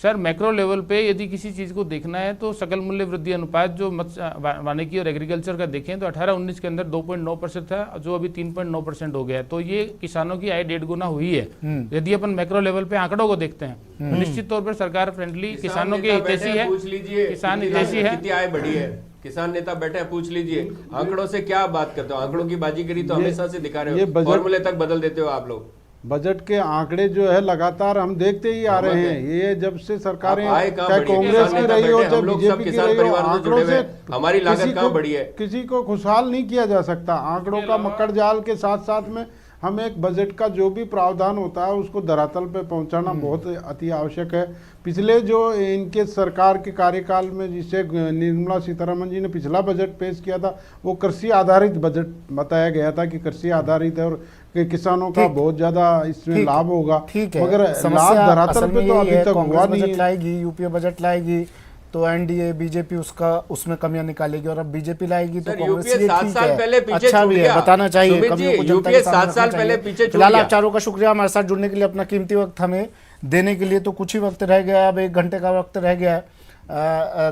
सर, मैक्रो लेवल पे यदि किसी चीज़ को देखना है तो सकल मूल्य वृद्धि अनुपात जो वानिकी और एग्रीकल्चर का देखें तो 18-19 के अंदर 2.9% था, जो अभी 3.9% हो गया है। तो ये किसानों की आय 1.5 गुना हुई है। यदि अपन मैक्रो लेवल पे आंकड़ों को देखते हैं तो निश्चित तौर पर सरकार फ्रेंडली, किसानों के हितैषी है, किसान हितैषी है। कितनी आय बढ़ी है, किसान नेता बैठे हैं, पूछ लीजिए। आंकड़ों से क्या बात करते हो, आंकड़ों की बाजीगरी तो हमेशा से दिखा रहे हो, फॉर्मूले तक बदल देते हो आप लोग। बजट के आंकड़े जो है लगातार हम देखते ही आ रहे हैं। ये जब से सरकारें चाहे कांग्रेस की रही हो चाहे बीजेपी की रही हो, आंकड़ों से हमारी लागत कहाँ बढ़ी है? किसी को खुशहाल नहीं किया जा सकता। आंकड़ों का मक्कड़ जाल के साथ साथ में हम एक बजट का जो भी प्रावधान होता है उसको धरातल पे पहुंचाना बहुत अति आवश्यक है। पिछले जो इनके सरकार के कार्यकाल में जिसे निर्मला सीतारमण जी ने पिछला बजट पेश किया था वो कृषि आधारित बजट बताया गया था कि कृषि आधारित है और किसानों का बहुत ज्यादा इसमें लाभ होगा। मगर लाभ धरातल पे तो अभी तक हुआ नहीं है। लाएगी, यूपीए बजट लाएगी तो एनडीए बीजेपी उसमें कमियां निकालेगी, और अब बीजेपी लाएगी तो कांग्रेस ये 7 साल पहले पीछे अच्छा भी है, बताना चाहिए कमियों को जनता के सामने 7 साल पहले पीछे। फिलहाल आप चारों का शुक्रिया हमारे साथ जुड़ने के लिए, अपना कीमती वक्त हमें देने के लिए। तो कुछ ही वक्त रह गया, अब 1 घंटे का वक्त रह गया है।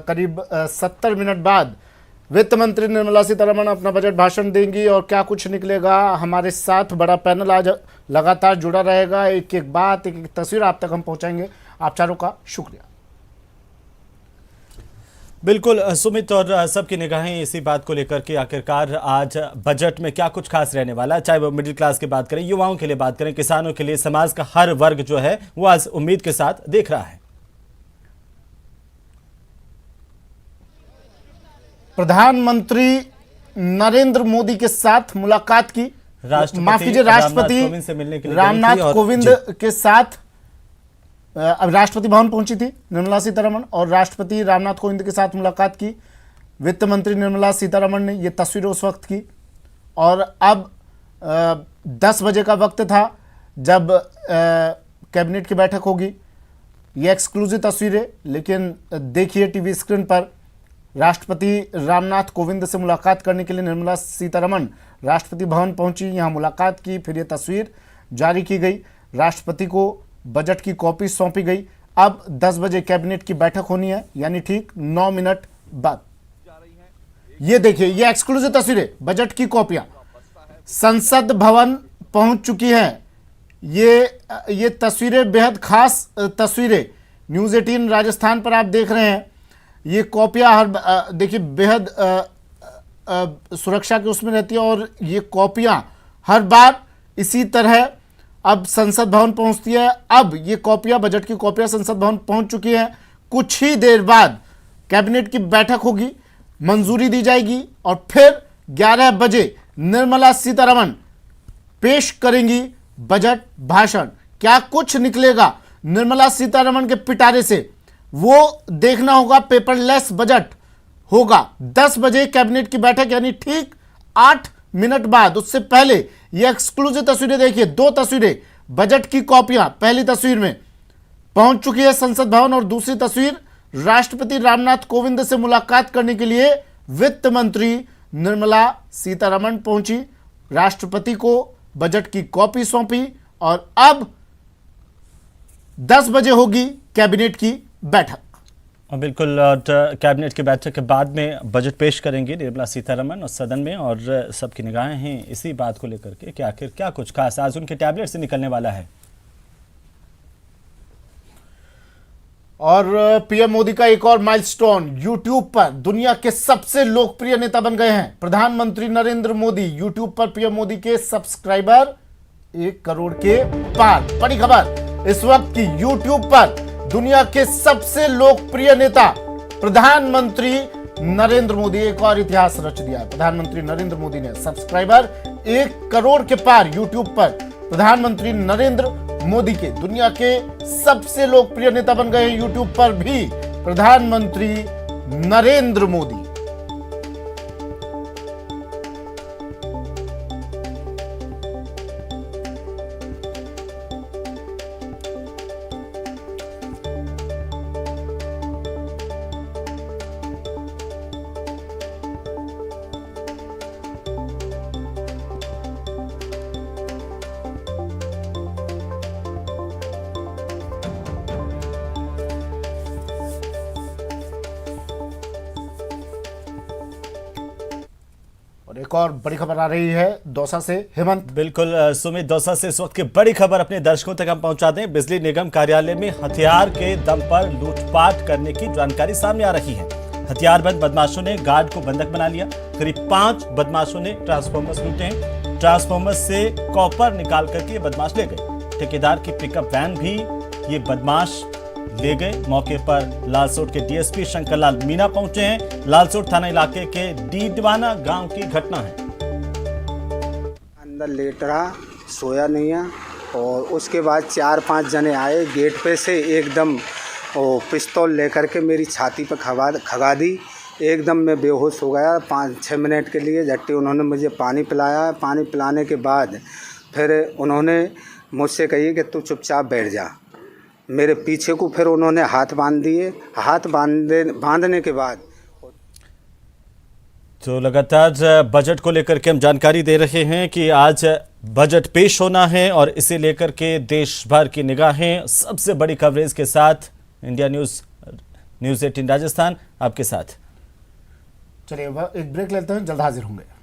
करीब 70 मिनट बाद वित्त मंत्री निर्मला सीतारमण अपना बजट भाषण देंगी और क्या कुछ निकलेगा, हमारे साथ बड़ा पैनल आज लगातार जुड़ा रहेगा। एक एक बात, एक एक तस्वीर आप तक हम पहुंचाएंगे। आप चारों का शुक्रिया। बिल्कुल सुमित, और सबकी निगाहें इसी बात को लेकर के आखिरकार आज बजट में क्या कुछ खास रहने वाला है। चाहे वो मिडिल क्लास की बात करें, युवाओं के लिए बात करें, किसानों के लिए, समाज का हर वर्ग जो है वो आज उम्मीद के साथ देख रहा है। प्रधानमंत्री नरेंद्र मोदी के साथ मुलाकात की, राष्ट्रपति रामनाथ कोविंद के साथ अब राष्ट्रपति भवन पहुंची थी निर्मला सीतारमण और राष्ट्रपति रामनाथ कोविंद के साथ मुलाकात की। वित्त मंत्री निर्मला सीतारमण ने ये तस्वीरें उस वक्त की, और अब 10 बजे का वक्त था जब कैबिनेट की बैठक होगी। ये एक्सक्लूसिव तस्वीरें, लेकिन देखिए टीवी स्क्रीन पर राष्ट्रपति रामनाथ कोविंद से मुलाकात करने के लिए निर्मला सीतारमण राष्ट्रपति भवन पहुंची, यहां मुलाकात की, फिर ये तस्वीर जारी की गई। राष्ट्रपति को बजट की कॉपी सौंपी गई। अब 10 बजे कैबिनेट की बैठक होनी है, यानी ठीक 9 मिनट बाद। ये देखिए, ये एक्सक्लूसिव तस्वीरें, बजट की कॉपियां संसद भवन पहुंच चुकी हैं। ये तस्वीरें बेहद खास तस्वीरें न्यूज़ 18 राजस्थान पर आप देख रहे हैं। ये कॉपियां हर देखिए बेहद सुरक्षा के उसमें रहती है, और ये कॉपियां हर बार इसी तरह अब संसद भवन पहुंचती है। अब ये कॉपियां, बजट की कॉपियां संसद भवन पहुंच चुकी हैं। कुछ ही देर बाद कैबिनेट की बैठक होगी, मंजूरी दी जाएगी, और फिर 11 बजे निर्मला सीतारमण पेश करेंगी बजट भाषण। क्या कुछ निकलेगा निर्मला सीतारमण के पिटारे से, वो देखना होगा। पेपरलेस बजट होगा 10 बजे कैबिनेट की बैठक, यानी ठीक 8 मिनट बाद। उससे पहले ये एक्सक्लूसिव तस्वीरें देखिए, 2 तस्वीरें बजट की कॉपियां। पहली तस्वीर में पहुंच चुकी है संसद भवन। और दूसरी तस्वीर, राष्ट्रपति रामनाथ कोविंद से मुलाकात करने के लिए वित्त मंत्री निर्मला सीतारमण पहुंची, राष्ट्रपति को बजट की कॉपी सौंपी और अब 10 बजे होगी कैबिनेट की बैठक। और बिल्कुल कैबिनेट की बैठक के बाद में बजट पेश करेंगे निर्मला सीतारमण और सदन में, और सबकी निगाहें हैं इसी बात को लेकर के कि आखिर क्या कुछ खास आज उनके टैबलेट से निकलने वाला है। और पीएम मोदी का एक और माइलस्टोन, यूट्यूब पर दुनिया के सबसे लोकप्रिय नेता बन गए हैं प्रधानमंत्री नरेंद्र मोदी। यूट्यूब पर पीएम मोदी के सब्सक्राइबर 1 करोड़ के पार। बड़ी खबर इस वक्त की, यूट्यूब पर दुनिया के सबसे लोकप्रिय नेता प्रधानमंत्री नरेंद्र मोदी, एक और इतिहास रच दिया है। प्रधानमंत्री नरेंद्र मोदी ने सब्सक्राइबर 1 करोड़ के पार यूट्यूब पर। प्रधानमंत्री नरेंद्र मोदी के दुनिया के सबसे लोकप्रिय नेता बन गए हैं यूट्यूब पर भी प्रधानमंत्री नरेंद्र मोदी। एक और बड़ी खबर आ रही है दौसा से, हेमंत। बिल्कुल सुमित, दौसा से इस वक्त की बड़ी खबर अपने दर्शकों तक हम पहुंचा दें। बिजली निगम कार्यालय में हथियार के दम पर लूटपाट करने की जानकारी सामने आ रही है। हथियारबंद बदमाशों ने गार्ड को बंधक बना लिया। करीब 5 बदमाशों ने ट्रांसफॉर्मर्स लूटे हैं। ट्रांसफॉर्मर्स से कॉपर निकाल करके ये बदमाश ले गए। ठेकेदार की पिकअप वैन भी ये बदमाश ले गए। मौके पर लालसोट के डीएसपी शंकरलाल मीना पहुंचे हैं। लालसोट थाना इलाके के डीडवाना गांव की घटना है। अंदर लेट रहा, सोया नहीं है, और उसके बाद 4-5 जने आए गेट पे से, एकदम वो पिस्तौल लेकर के मेरी छाती पर खगा दी। एकदम मैं बेहोश हो गया। 5-6 मिनट के लिए झट्टी उन्होंने मुझे पानी पिलाया। पानी पिलाने के बाद फिर उन्होंने मुझसे कही कि तू चुपचाप बैठ जा। मेरे पीछे को फिर उन्होंने हाथ बांध दिए। हाथ बांधने के बाद तो लगातार बजट को लेकर के हम जानकारी दे रहे हैं कि आज बजट पेश होना है और इसे लेकर के देश भर की निगाहें। सबसे बड़ी कवरेज के साथ इंडिया न्यूज़ 18 राजस्थान आपके साथ। चलिए एक ब्रेक लेते हैं, जल्द हाजिर होंगे।